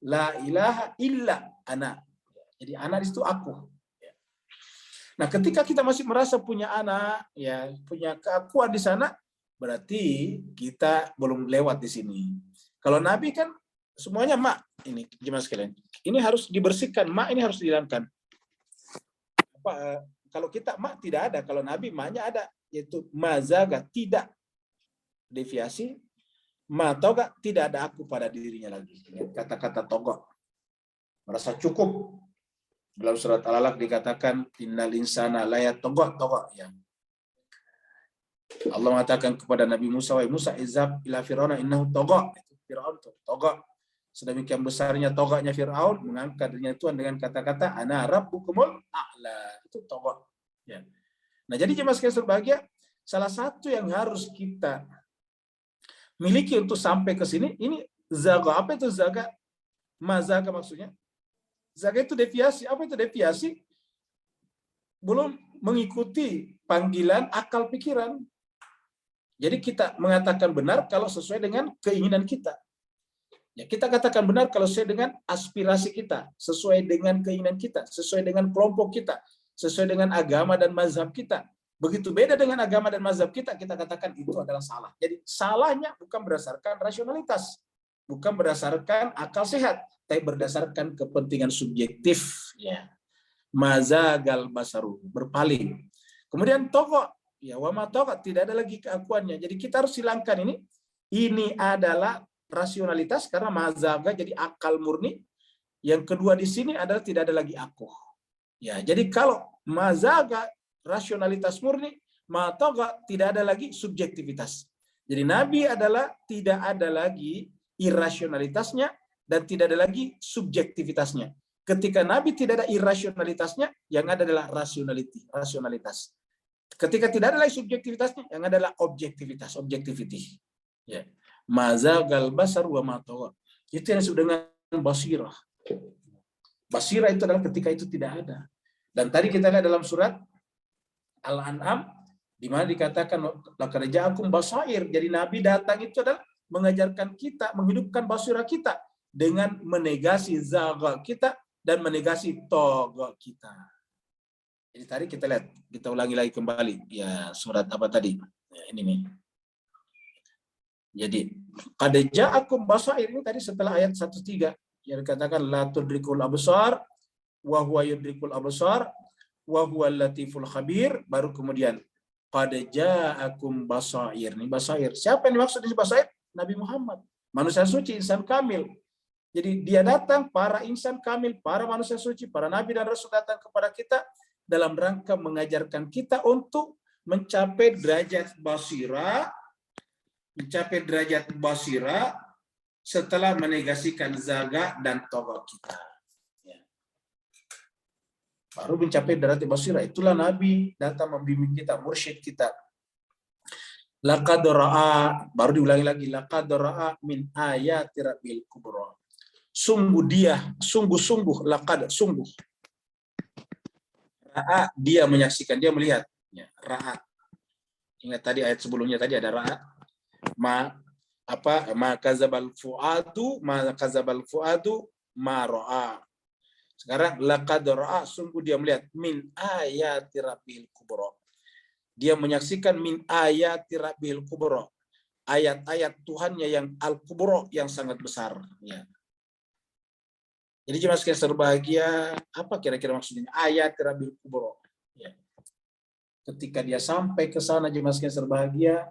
la ilaha illa ana. Jadi anak itu aku. Nah, ketika kita masih merasa punya anak, ya punya keakuan di sana, berarti kita belum lewat di sini. Kalau Nabi kan semuanya mak. Ini gimana sekalian? Ini harus dibersihkan, mak ini harus dihilangkan. Kalau kita mak tidak ada, kalau Nabi maknya ada, yaitu mazaga, tidak deviasi, ma toga, tidak ada aku pada dirinya lagi. Kata-kata togok, merasa cukup. Dalam surat Al-Alaq dikatakan innal insana la yatogok ya. Allah mengatakan kepada Nabi Musa, wa Musa izhab ila fir'auna innahu togok. Itu Fir'aun togok. Sedemikian besarnya togaknya Fir'aun, mengangkat dirinya Tuhan dengan kata-kata ana rabbukumul a'la. Itu togok. Ya. Nah, jadi jemaah sekalian berbahagia, salah satu yang harus kita miliki untuk sampai ke sini, ini zaga. Apa itu zaga? Mazaga maksudnya. Zaga itu deviasi. Apa itu deviasi? Belum mengikuti panggilan akal pikiran. Jadi kita mengatakan benar kalau sesuai dengan keinginan kita. Ya, kita katakan benar kalau sesuai dengan aspirasi kita, sesuai dengan keinginan kita, sesuai dengan kelompok kita, sesuai dengan agama dan mazhab kita. Begitu beda dengan agama dan mazhab kita, kita katakan itu adalah salah. Jadi salahnya bukan berdasarkan rasionalitas, bukan berdasarkan akal sehat, tapi berdasarkan kepentingan subjektif. Ya. Mazagal basaru, berpaling. Kemudian togok, ya wama togok, tidak ada lagi keakuannya. Jadi kita harus hilangkan ini. Ini adalah rasionalitas karena mazaga jadi akal murni. Yang kedua di sini adalah tidak ada lagi aku. Ya, jadi kalau mazaga rasionalitas murni, matoga tidak ada lagi subjektivitas. Jadi Nabi adalah tidak ada lagi irasionalitasnya dan tidak ada lagi subjektivitasnya. Ketika Nabi tidak ada irasionalitasnya, yang ada adalah rasionalitas. Ketika tidak ada lagi subjektivitasnya, yang ada adalah objektivity. Ya. Mazagal basar wa matawa. Itu yang disebut dengan basirah. Basirah itu adalah ketika itu tidak ada. Dan tadi kita lihat dalam surat Al-An'am di mana dikatakan laqad ja'akum basair. Jadi Nabi datang itu adalah mengajarkan kita, menghidupkan basirah kita dengan menegasi zaga kita dan menegasi toga kita. Jadi tadi kita lihat, kita ulangi lagi kembali. Ya, surat apa tadi? Ya, ini nih. Jadi qad ja'akum basair ini tadi setelah ayat 1:3 yang dikatakan la tudrikul absar wa huwa yudrikul absar wa huwal latiful khabir, baru kemudian qad ja'akum basair. Ini basair. Siapa yang dimaksud di basair? Nabi Muhammad, manusia suci, insan kamil. Jadi dia datang, para insan kamil, para manusia suci, para nabi dan rasul datang kepada kita dalam rangka mengajarkan kita untuk mencapai derajat basirah, setelah menegasikan zaga dan toga kita. Ya. Baru mencapai derajat basirah. Itulah Nabi datang membimbing kita, mursyid kita. Laqad ra'a, baru diulangi lagi, laqad ra'a min ayati rabbil kubra. Sungguh dia, sungguh, laqad, sungguh. Ra'a, dia menyaksikan, dia melihat. Ya, ra'a. Ingat tadi ayat sebelumnya tadi ada ra'a. Ma kadzabal fuadu ma ra'a. Sekarang laqad ra'a, sungguh dia melihat min ayati rabbil kubra. Dia menyaksikan min ayati rabbil kubra, ayat-ayat Tuhannya yang al-kubra, yang sangat besar. Ya. Jadi jemaah sekalian berbahagia, apa kira-kira maksudnya ayat rabbil kubra? Ya. Ketika dia sampai ke sana jemaah sekalian berbahagia,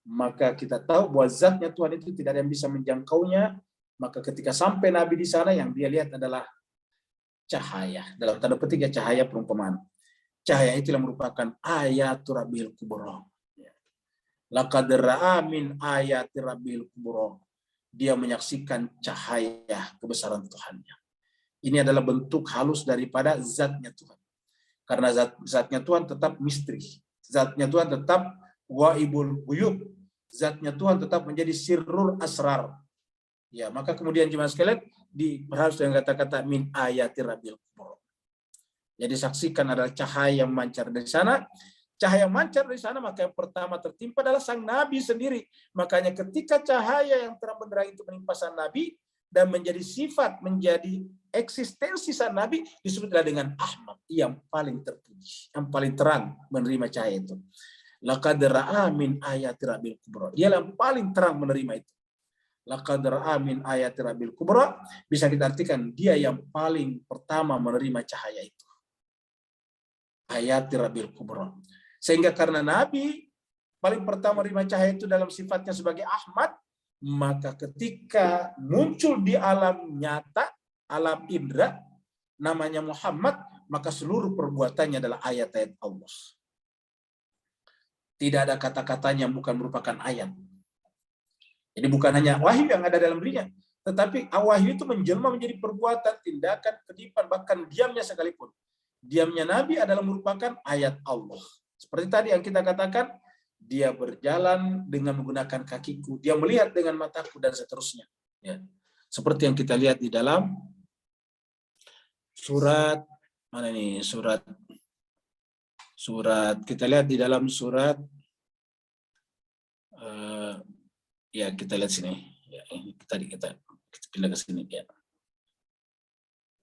maka kita tahu bahwa zatnya Tuhan itu tidak ada yang bisa menjangkaunya. Maka ketika sampai Nabi di sana, yang dia lihat adalah cahaya. Dalam tanda petik ya, cahaya perumpamaan. Cahaya itu yang merupakan ayatul rabbil kubra. Laqad ra'a min ayati rabbil kubra. Dia menyaksikan cahaya kebesaran Tuhannya. Ini adalah bentuk halus daripada zatnya Tuhan. Karena zatnya Tuhan tetap misteri. Zatnya Tuhan tetap waibul ghuyub. Zatnya Tuhan tetap menjadi sirrul asrar. Ya, maka kemudian jemaah sekalian diperhalus dengan kata-kata min ayati rabbil kubra. Jadi saksikan adalah cahaya yang mancar dari sana. Cahaya mancar dari sana, maka yang pertama tertimpa adalah sang Nabi sendiri. Makanya ketika cahaya yang terang benderang itu menimpa sang Nabi dan menjadi sifat, menjadi eksistensi sang Nabi, disebutlah dengan Ahmad, yang paling terpuji, yang paling terang menerima cahaya itu. Laqad ra'a min ayati rabbil kubra. Dia yang paling terang menerima itu. Laqad ra'a min ayati rabbil kubra, bisa kita artikan dia yang paling pertama menerima cahaya itu. Ayati rabbil kubra. Sehingga karena Nabi paling pertama menerima cahaya itu dalam sifatnya sebagai Ahmad, maka ketika muncul di alam nyata, alam indra, namanya Muhammad, maka seluruh perbuatannya adalah ayat-ayat Allah. Tidak ada kata-katanya yang bukan merupakan ayat. Jadi bukan hanya wahyu yang ada dalam dirinya, tetapi wahyu itu menjelma menjadi perbuatan, tindakan, kedipan, bahkan diamnya sekalipun. Diamnya Nabi adalah merupakan ayat Allah. Seperti tadi yang kita katakan, dia berjalan dengan menggunakan kakiku, dia melihat dengan mataku, dan seterusnya. Ya. Seperti yang kita lihat di dalam surat, mana ini surat kita lihat di dalam surat, ya kita lihat sini. Ya, ini tadi kita pindah ke sini. Ya.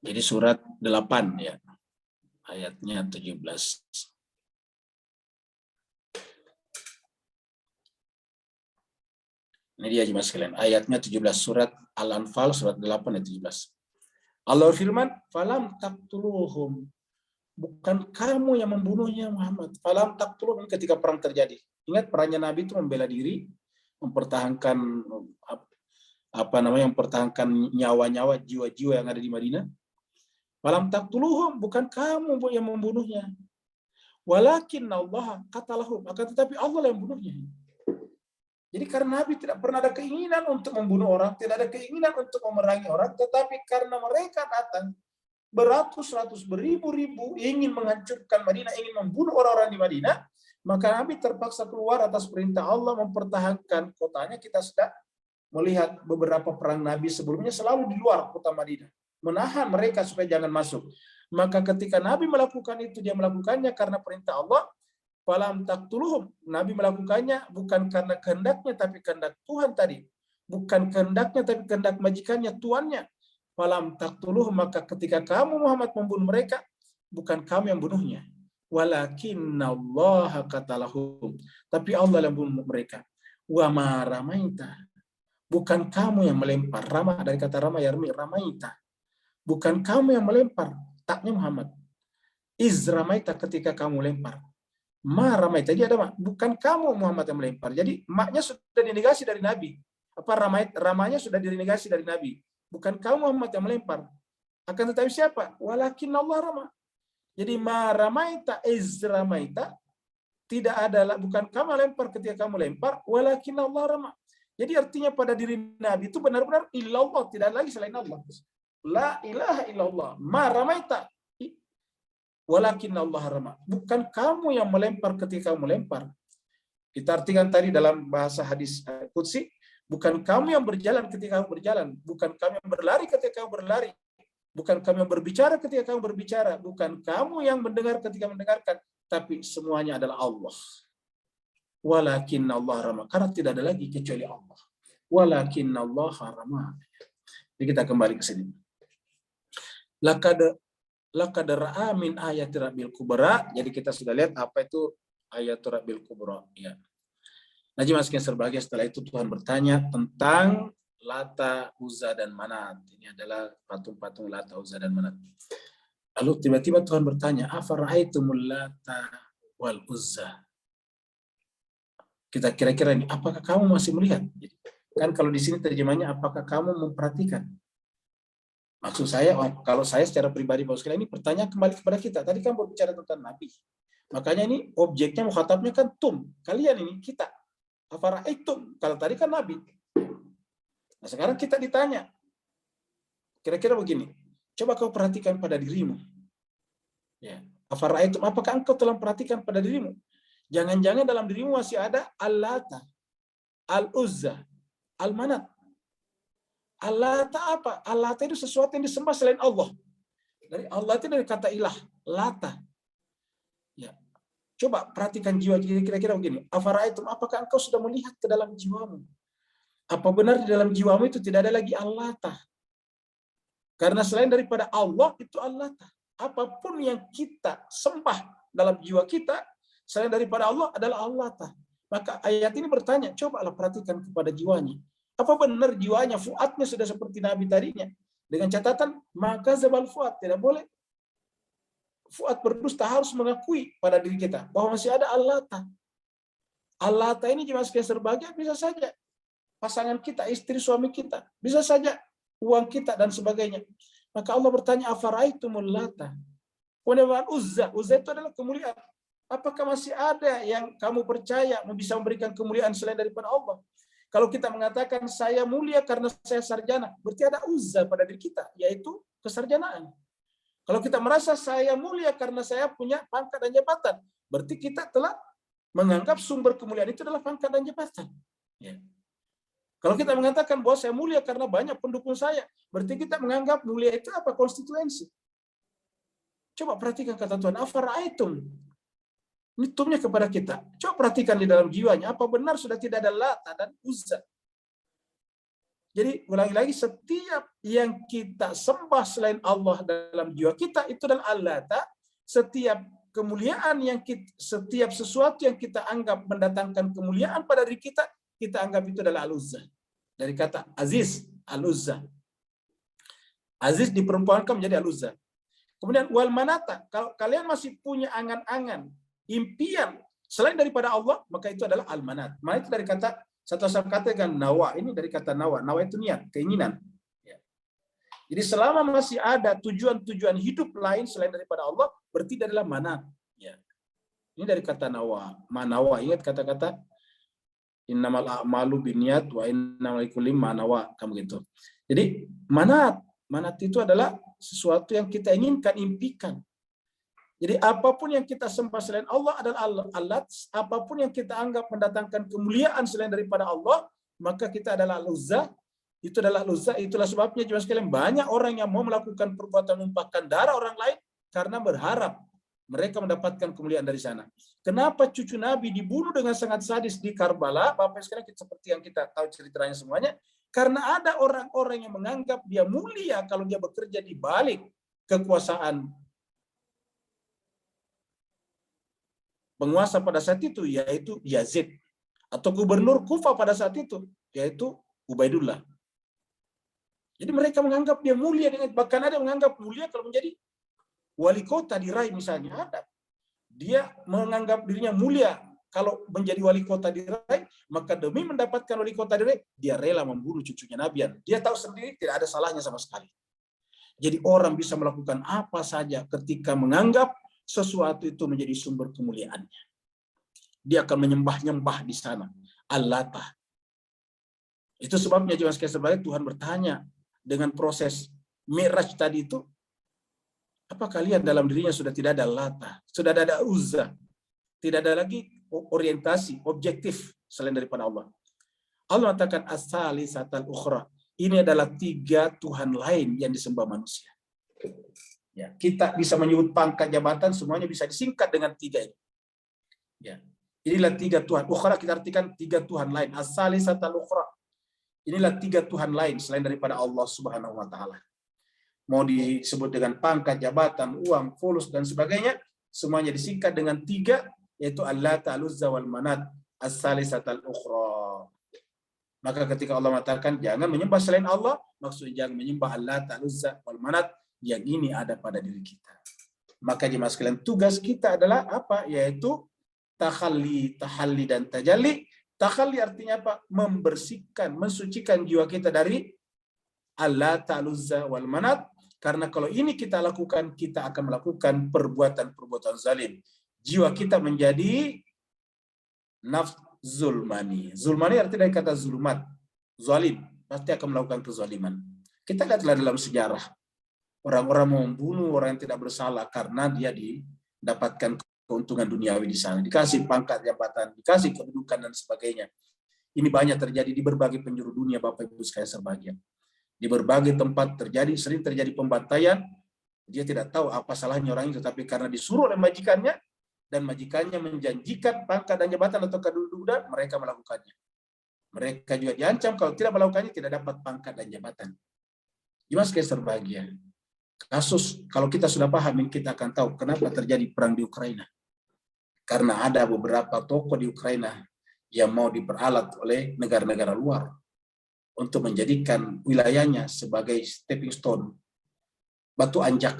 Jadi surat 8 ya, ayatnya 17. Ini dia jemaah sekalian, ayatnya 17 surat Al-Anfal surat 8 ayat 17. Allah firman, "Falam taqtuluhum." Bukan kamu yang membunuhnya Muhammad. Falam taqtuluhum, ketika perang terjadi. Ingat perannya Nabi itu membela diri, mempertahankan mempertahankan nyawa-nyawa, jiwa-jiwa yang ada di Madinah. Falam taqtuluhum, bukan kamu yang membunuhnya. Walakin Allah qatalahum, akan tetapi Allah yang membunuhnya. Jadi karena Nabi tidak pernah ada keinginan untuk membunuh orang, tidak ada keinginan untuk memerangi orang, tetapi karena mereka datang beratus-ratus, beribu-ribu ingin menghancurkan Madinah, ingin membunuh orang-orang di Madinah, maka Nabi terpaksa keluar atas perintah Allah mempertahankan kotanya. Kita sudah melihat beberapa perang Nabi sebelumnya selalu di luar kota Madinah, menahan mereka supaya jangan masuk. Maka ketika Nabi melakukan itu, dia melakukannya karena perintah Allah. Falam taqtuluhum, Nabi melakukannya bukan karena kehendaknya, tapi kehendak Tuhan tadi. Bukan kehendaknya, tapi kehendak majikannya, tuannya. Falam taqtuluhum, maka ketika kamu Muhammad membunuh mereka, bukan kamu yang bunuhnya. Walakinnallaha qatalahum, tapi Allah yang bunuh mereka. Wa ma ramaita, bukan kamu yang melempar. Rama dari kata rama yarmi, ramaita. Bukan kamu yang melempar, taknya Muhammad. Izramaita, ketika kamu lempar. Ma ramaita, jadi ada bukan kamu Muhammad yang melempar. Jadi maknya sudah dinegasi dari Nabi. Ramanya sudah dinegasi dari Nabi. Bukan kamu Muhammad yang melempar. Akan tetapi siapa? Walakin Allah rama. Jadi ma ramaita izramaita, tidak ada, bukan kamu lempar ketika kamu lempar, walakin Allah rama. Jadi artinya pada diri Nabi itu benar-benar illallah, tidak ada lagi selain Allah. La ilaha illallah. Ma ramaita walakin Allah rama. Bukan kamu yang melempar ketika kamu melempar. Kita artikan tadi dalam bahasa hadis qudsi, bukan kamu yang berjalan ketika kamu berjalan, bukan kamu yang berlari ketika kamu berlari, bukan kamu yang berbicara ketika kamu berbicara, bukan kamu yang mendengar ketika mendengarkan, tapi semuanya adalah Allah. Walakin Allah rama, karena tidak ada lagi kecuali Allah. Walakin Allah rama. Jadi kita kembali ke sini. Laqad ra'a min ayati rabbil kubra. Jadi kita sudah lihat apa itu ayatul rabbil kubra. Ya. Najib Maskin serbahagia, setelah itu Tuhan bertanya tentang Lata, Uzza, dan Manat. Ini adalah patung-patung Lata, Uzza, dan Manat. Lalu tiba-tiba Tuhan bertanya, afara'aitumul Lata wal Uzza. Kita kira-kira ini, apakah kamu masih melihat? Kan kalau di sini terjemahnya, apakah kamu memperhatikan? Maksud saya, kalau saya secara pribadi, Bapak sekalian, ini pertanyaan kembali kepada kita. Tadi kan berbicara tentang Nabi. Makanya ini objeknya, mukhatabnya kan tum. Kalian ini, kita. Afara'aitum. Kalau tadi kan Nabi. Nah sekarang kita ditanya. Kira-kira begini. Coba kau perhatikan pada dirimu. Ya. Afara'aitum. Apakah engkau telah perhatikan pada dirimu? Jangan-jangan dalam dirimu masih ada Al-Lata, Al-Uzza, Al-Manat. Al-Lata apa? Al-Lata itu sesuatu yang disembah selain Allah. Dari Allah itu dari kata ilah, lata. Ya. Coba perhatikan jiwa kira-kira begini. Afara'aitum, apakah engkau sudah melihat ke dalam jiwamu? Apa benar di dalam jiwamu itu tidak ada lagi Allata? Karena selain daripada Allah itu Allata. Apapun yang kita sembah dalam jiwa kita, selain daripada Allah adalah Allata. Maka ayat ini bertanya, cobalah perhatikan kepada jiwanya. Apa benar jiwanya, fuadnya sudah seperti Nabi tadinya? Dengan catatan, maka zabal fuad, tidak boleh fuad berdusta, harus mengakui pada diri kita bahwa masih ada Allata. Allata ini jemaah sekalian berbahagia, bisa saja pasangan kita, istri suami kita, bisa saja uang kita dan sebagainya. Maka Allah bertanya, afara'aitumul lata wa uzza. Uzza itu adalah kemuliaan. Apakah masih ada yang kamu percaya bisa memberikan kemuliaan selain daripada Allah? Kalau kita mengatakan saya mulia karena saya sarjana, berarti ada uzza pada diri kita, yaitu kesarjanaan. Kalau kita merasa saya mulia karena saya punya pangkat dan jabatan, berarti kita telah menganggap sumber kemuliaan itu adalah pangkat dan jabatan. Ya. Kalau kita mengatakan bahwa saya mulia karena banyak pendukung saya, berarti kita menganggap mulia itu apa? Konstituensi. Coba perhatikan kata Tuhan, afara'aitum. Ini tumnya kepada kita. Coba perhatikan di dalam jiwanya, apa benar sudah tidak ada Lata dan Uzza? Jadi ulangi lagi, setiap yang kita sembah selain Allah dalam jiwa kita itu adalah Allata. Setiap kemuliaan yang setiap sesuatu yang kita anggap mendatangkan kemuliaan pada diri kita anggap itu adalah Al-Uzza. Dari kata Aziz, Al-Uzza. Aziz diperempuankan menjadi Al-Uzza. Kemudian wal manata, kalau kalian masih punya angan-angan, impian selain daripada Allah, maka itu adalah al-manat. Manat itu dari kata, satu kata dengan nawa, ini dari kata nawa. Nawa itu niat, keinginan. Ya. Jadi selama masih ada tujuan-tujuan hidup lain selain daripada Allah, berarti adalah manat. Ya. Ini dari kata nawa. Manawa, ingat kata-kata innamal a'malu binniyat wa innamal likulli ma nawa, kamu gitu. Jadi manat itu adalah sesuatu yang kita inginkan, impikan. Jadi apapun yang kita sembah selain Allah adalah Allah. Apapun yang kita anggap mendatangkan kemuliaan selain daripada Allah, maka kita adalah Al-Uzza. Itu adalah Al-Uzza. Itulah sebabnya jemaah sekalian, banyak orang yang mau melakukan perbuatan menumpahkan darah orang lain karena berharap mereka mendapatkan kemuliaan dari sana. Kenapa cucu Nabi dibunuh dengan sangat sadis di Karbala? Bapak sekalian, seperti yang kita tahu ceritanya semuanya. Karena ada orang-orang yang menganggap dia mulia kalau dia bekerja di balik kekuasaan penguasa pada saat itu, yaitu Yazid, atau gubernur Kufah pada saat itu, yaitu Ubaidullah. Jadi mereka menganggap dia mulia, bahkan ada menganggap mulia kalau menjadi wali kota di Rai misalnya. Ada. Dia menganggap dirinya mulia kalau menjadi wali kota di Rai, maka demi mendapatkan wali kota di Rai, dia rela membunuh cucunya Nabian. Dia tahu sendiri tidak ada salahnya sama sekali. Jadi orang bisa melakukan apa saja ketika menganggap sesuatu itu menjadi sumber kemuliaannya. Dia akan menyembah-nyembah di sana. Allata. Itu sebabnya juga sekali Tuhan bertanya dengan proses Mi'raj tadi itu, apa kalian dalam dirinya sudah tidak ada Lata, sudah ada Uzza, tidak ada lagi orientasi, objektif selain daripada Allah. Allah mengatakan as-salisatal ukhra. Ini adalah 3 Tuhan lain yang disembah manusia. Ya, kita bisa menyebut pangkat jabatan, semuanya bisa disingkat dengan 3 ini. Ya. Inilah 3 Tuhan. Ukhra kita artikan 3 Tuhan lain. As-salisatal ukhra. Inilah 3 Tuhan lain selain daripada Allah Subhanahu wa taala. Mau disebut dengan pangkat jabatan, uang, fulus dan sebagainya, semuanya disingkat dengan 3, yaitu Allata, Al-Uzza wal Manat, as-salisatal ukhra. Maka ketika Allah mengatakan jangan menyembah selain Allah, maksudnya jangan menyembah Allata, Al-Uzza wal Manat yang ini ada pada diri kita. Maka jemaah sekalian, tugas kita adalah apa? Yaitu tahalli dan tajalli. Tahalli artinya apa? Membersihkan, mensucikan jiwa kita dari Allata, Al-Uzza wal Manat. Karena kalau ini kita lakukan, kita akan melakukan perbuatan-perbuatan zalim. Jiwa kita menjadi nafs zulmani. Zulmani artinya dari kata zulumat. Zalim. Pasti akan melakukan kezaliman. Kita lihatlah dalam sejarah. Orang-orang membunuh orang yang tidak bersalah karena dia didapatkan keuntungan duniawi di sana. Dikasih pangkat jabatan, dikasih kedudukan dan sebagainya. Ini banyak terjadi di berbagai penjuru dunia, Bapak Ibu sekalian berbahagia. Di berbagai tempat sering terjadi pembantaian Dia tidak tahu apa salahnya orang itu, tapi karena disuruh oleh majikannya, dan majikannya menjanjikan pangkat dan jabatan atau kedudukan, mereka melakukannya. Mereka juga diancam kalau tidak melakukannya tidak dapat pangkat dan jabatan. Jemaah sekalian berbahagia. Kasus, kalau kita sudah paham, kita akan tahu kenapa terjadi perang di Ukraina. Karena ada beberapa tokoh di Ukraina yang mau diperalat oleh negara-negara luar untuk menjadikan wilayahnya sebagai stepping stone, batu anjak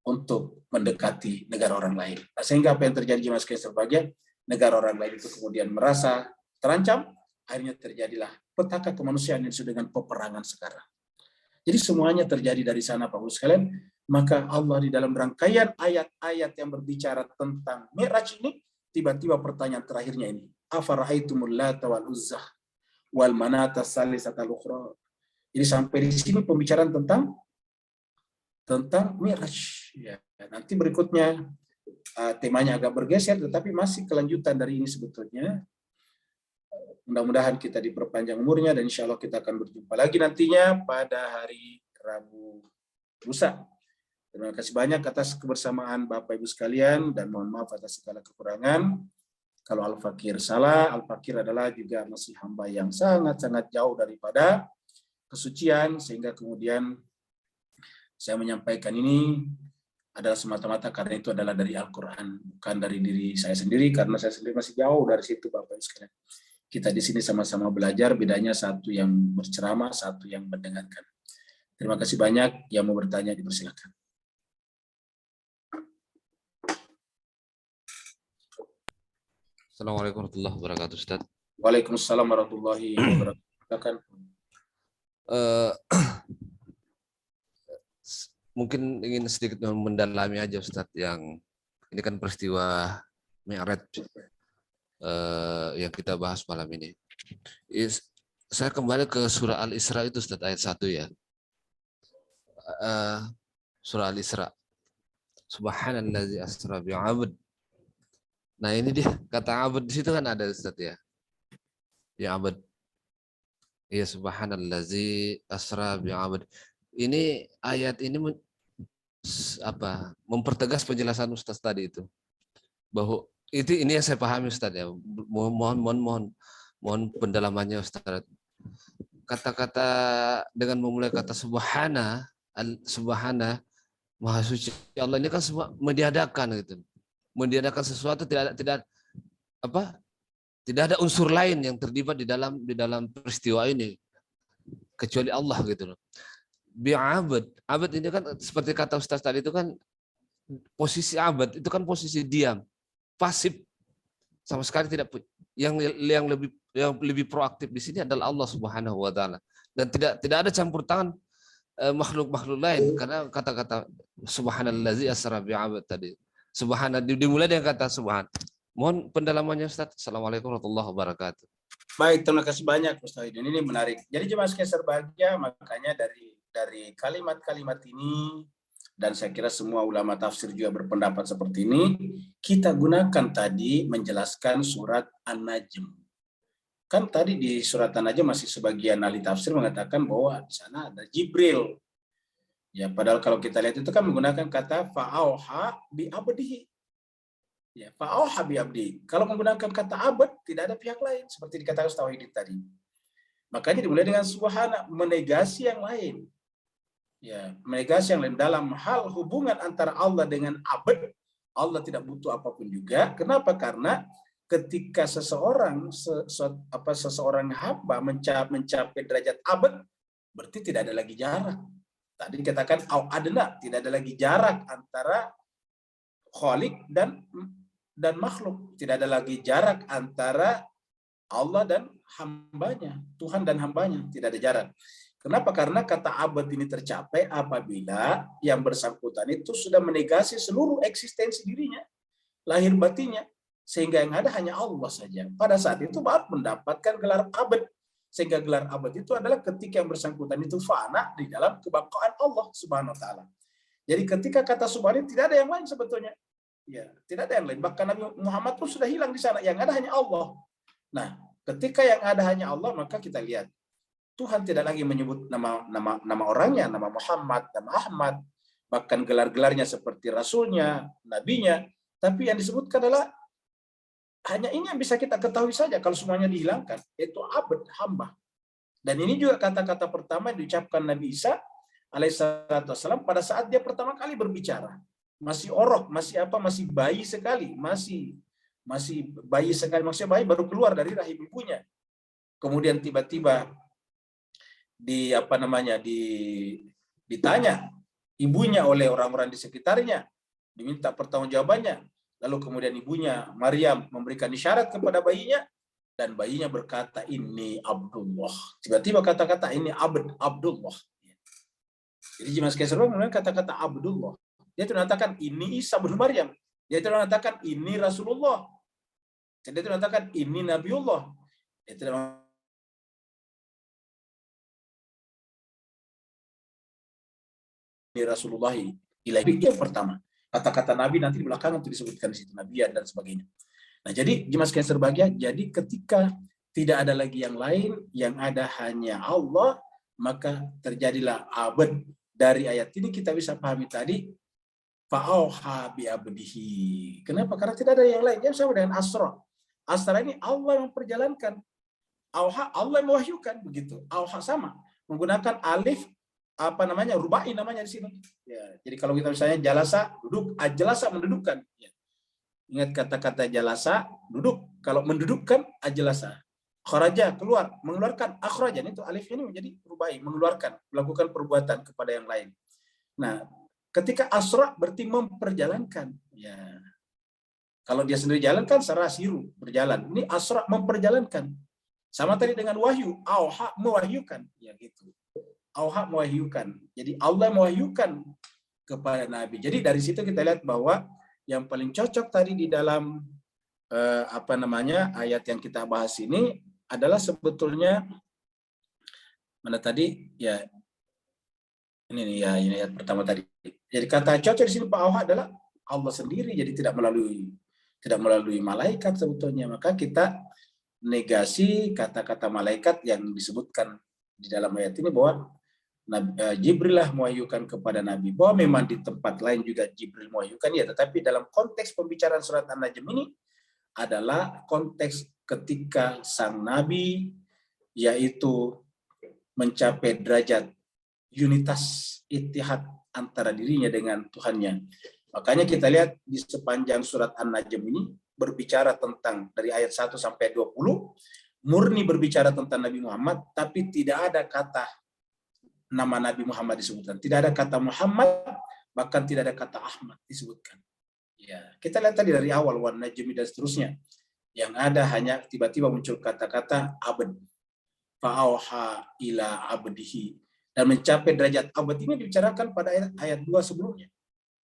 untuk mendekati negara orang lain. Nah, sehingga apa yang terjadi jemaah sekalian berbahagia, negara orang lain itu kemudian merasa terancam, akhirnya terjadilah petaka kemanusiaan yang disebut dengan peperangan sekarang. Jadi semuanya terjadi dari sana, Pak Ibu sekalian. Maka Allah di dalam rangkaian ayat-ayat yang berbicara tentang Mi'raj ini, tiba-tiba pertanyaan terakhirnya ini, afara'aitumul Lata wal Uzzah wal Manata salisatal ukhra. Jadi sampai di sini pembicaraan tentang Mi'raj. Ya, nanti berikutnya temanya agak bergeser, tetapi masih kelanjutan dari ini sebetulnya. Mudah-mudahan kita diperpanjang umurnya, dan insya Allah kita akan berjumpa lagi nantinya pada hari Rabu lusa. Terima kasih banyak atas kebersamaan Bapak Ibu sekalian, dan mohon maaf atas segala kekurangan. Kalau Al-Fakir salah, Al-Fakir adalah juga masih hamba yang sangat-sangat jauh daripada kesucian, sehingga kemudian saya menyampaikan ini adalah semata-mata karena itu adalah dari Al-Quran, bukan dari diri saya sendiri, karena saya sendiri masih jauh dari situ, Bapak Ibu sekalian. Kita di sini sama-sama belajar, bedanya satu yang berceramah, satu yang mendengarkan. Terima kasih banyak. Yang mau bertanya dipersilakan. Assalamualaikum warahmatullahi wabarakatuh, Ustaz. Waalaikumsalam warahmatullahi wabarakatuh. Mungkin ingin sedikit mendalami aja, Ustaz, yang ini kan peristiwa Mi'raj yang kita bahas malam ini. Saya kembali ke surah Al-Isra itu, Ustaz, ayat 1 ya. Surah Al-Isra. Subhanallazi asra bi'abd. Nah, ini dia kata abd di situ kan ada, Ustaz ya. Ya abd. Ya, subhanallazi asra bi'abd. Ini ayat ini mempertegas penjelasan Ustaz tadi itu. Bahwa ini yang saya pahami, Ustaz ya. Mohon pendalamannya, Ustaz. Kata-kata dengan memulai kata subhana maha suci Allah ini kan semua meniadakan gitu. Meniadakan sesuatu, tidak ada unsur lain yang terlibat di dalam peristiwa ini kecuali Allah gitu loh. Bi'abd, abad ini kan seperti kata Ustaz tadi itu kan posisi abad itu kan posisi diam, pasif, sama sekali tidak. Yang lebih proaktif di sini adalah Allah Subhanahu wa taala, dan tidak ada campur tangan makhluk-makhluk lain, karena kata-kata subhanallazi asra bi'abd tadi. Subhana dimulai dengan kata subhan. Mohon pendalamannya, Ustaz. Assalamualaikum warahmatullahi wabarakatuh. Baik, terima kasih banyak Ustaz. Ini menarik. Jadi jemaah sekalian berbahagia, makanya dari kalimat-kalimat ini, dan saya kira semua ulama tafsir juga berpendapat seperti ini, kita gunakan tadi menjelaskan surat An-Najm. Kan tadi di surat An-Najm masih sebagian ahli tafsir mengatakan bahwa di sana ada Jibril. Ya, padahal kalau kita lihat itu kan menggunakan kata fa'auha bi abdihi. Ya, fa'auha bi abdi. Kalau menggunakan kata abad, tidak ada pihak lain seperti dikatakan Ustaz Wahidin tadi. Makanya dimulai dengan subhana, menegasi yang lain. Ya, menegasi yang lain dalam hal hubungan antara Allah dengan abad. Allah tidak butuh apapun juga. Kenapa? Karena ketika seseorang hamba mencapai derajat abad, berarti tidak ada lagi jarak. Tadi dikatakan au adna, tidak ada lagi jarak antara khalik dan makhluk. Tidak ada lagi jarak antara Allah dan hambanya, Tuhan dan hambanya, tidak ada jarak. Kenapa? Karena kata abad ini tercapai apabila yang bersangkutan itu sudah menegasi seluruh eksistensi dirinya, lahir batinnya, sehingga yang ada hanya Allah saja. Pada saat itu baru mendapatkan gelar abad. Sehingga gelar abad itu adalah ketika yang bersangkutan itu fana di dalam kebaqaan Allah Subhanahu wa taala. Jadi ketika kata subhanahu tidak ada yang lain sebetulnya. Ya, tidak ada yang lain. Bahkan Nabi Muhammad pun sudah hilang di sana. Yang ada hanya Allah. Nah, ketika yang ada hanya Allah, maka kita lihat Tuhan tidak lagi menyebut nama orangnya, nama Muhammad, nama Ahmad, bahkan gelar-gelarnya seperti rasulnya, nabinya, tapi yang disebutkan adalah hanya ini yang bisa kita ketahui saja kalau semuanya dihilangkan, yaitu abd, hamba. Dan ini juga kata-kata pertama yang diucapkan Nabi Isa alaihissalam pada saat dia pertama kali berbicara. Masih orok, masih bayi sekali, masih bayi sekali, maksudnya bayi baru keluar dari rahim ibunya. Kemudian tiba-tiba ditanya ibunya oleh orang-orang di sekitarnya, diminta pertanggungjawabannya. Lalu kemudian ibunya Maryam memberikan isyarat kepada bayinya, dan bayinya berkata, ini Abdullah. Tiba-tiba kata-kata ini Abdullah. Jadi jemaah sekalian menggunakan kata-kata Abdullah. Dia tidak mengatakan ini Isa bin Maryam. Dia tidak mengatakan ini Rasulullah. Dia tidak mengatakan ini Nabiullah. Dia tidak ini Rasulullah ilahi. Yang pertama. Kata-kata Nabi nanti di belakang untuk disebutkan di situ, Nabiyan dan sebagainya. Nah, jadi jemaah sekalian berbahagia, jadi ketika tidak ada lagi yang lain, yang ada hanya Allah, maka terjadilah abad. Dari ayat ini kita bisa pahami tadi, fa'auha bi abdihi. Kenapa? Karena tidak ada yang lain. Yang sama dengan asra. Asra ini Allah yang memperjalankan. Auha, Allah yang mewahyukan, begitu. Auha sama, menggunakan alif rubai namanya di sini. Ya, jadi kalau kita misalnya jalasa duduk, ajlasa mendudukkan. Ya. Ingat kata-kata jalasa duduk, kalau mendudukkan ajlasa. Kharaja keluar, mengeluarkan akhrajan, itu alif ini menjadi rubai, mengeluarkan, melakukan perbuatan kepada yang lain. Nah, ketika asra berarti memperjalankan. Ya. Kalau dia sendiri jalan kan sarasiru, berjalan. Ini asra memperjalankan. Sama tadi dengan wahyu, auha mewahyukan, ya gitu. Auha mewahyukan. Jadi Allah mewahyukan kepada Nabi. Jadi dari situ kita lihat bahwa yang paling cocok tadi di dalam ayat yang kita bahas ini adalah sebetulnya mana tadi ya ini ayat pertama tadi. Jadi kata cocok di sini Pak Auha adalah Allah sendiri. Jadi tidak melalui malaikat sebetulnya. Maka kita negasi kata-kata malaikat yang disebutkan di dalam ayat ini bahwa Jibril lah mewahyukan kepada Nabi. Bahwa memang di tempat lain juga Jibril mewahyukan, ya, tetapi dalam konteks pembicaraan surat An-Najm ini adalah konteks ketika sang Nabi yaitu mencapai derajat unitas ittihad antara dirinya dengan Tuhannya. Makanya kita lihat di sepanjang surat An-Najm ini berbicara tentang dari ayat 1 sampai 20 murni berbicara tentang Nabi Muhammad, tapi tidak ada kata nama Nabi Muhammad disebutkan. Tidak ada kata Muhammad, bahkan tidak ada kata Ahmad disebutkan. Ya, kita lihat tadi dari awal wan najmi dan seterusnya. Yang ada hanya tiba-tiba muncul kata-kata abd. Fa'auha ila abdihi. Dan mencapai derajat abd ini dibicarakan pada ayat 2 sebelumnya.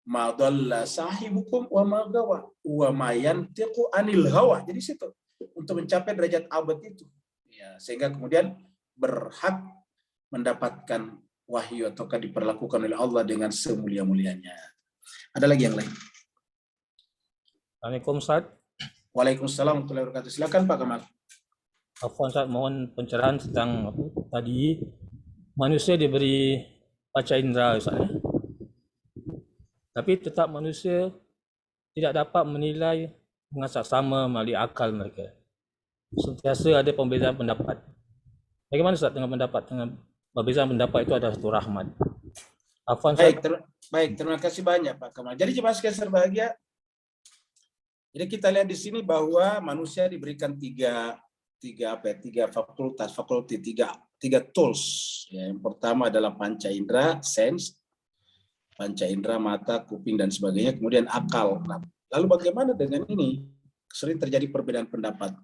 Ma dhalla sahibukum wa ma gawa wa ma yantiqu anil hawa. Jadi situ untuk mencapai derajat abd itu. Ya, sehingga kemudian berhak mendapatkan wahyu ataukah diperlakukan oleh Allah dengan semulia-mulianya. Ada lagi yang lain? Assalamualaikum Ustaz. Waalaikumsalam warahmatullahi wabarakatuh. Silakan Pak Kamal. Afwan Ustaz, mohon pencerahan tentang tadi manusia diberi panca indera Ustaz. Tapi tetap manusia tidak dapat menilai dengan saksama melalui akal mereka. Sentiasa ada perbezaan pendapat. Bagaimana Ustaz dengan pendapat dengan perbezaan pendapat itu adalah satu rahmat. Afwan Ustaz. Baik, terima kasih banyak Pak Kamal. Jadi jemaah sekalian berbahagia, jadi kita lihat di sini bahwa manusia diberikan tiga fakulti, tiga tools. Ya, yang pertama adalah panca indera, sense, panca indera, mata, kuping dan sebagainya. Kemudian akal. Nah, lalu bagaimana dengan ini? Sering terjadi perbedaan pendapat.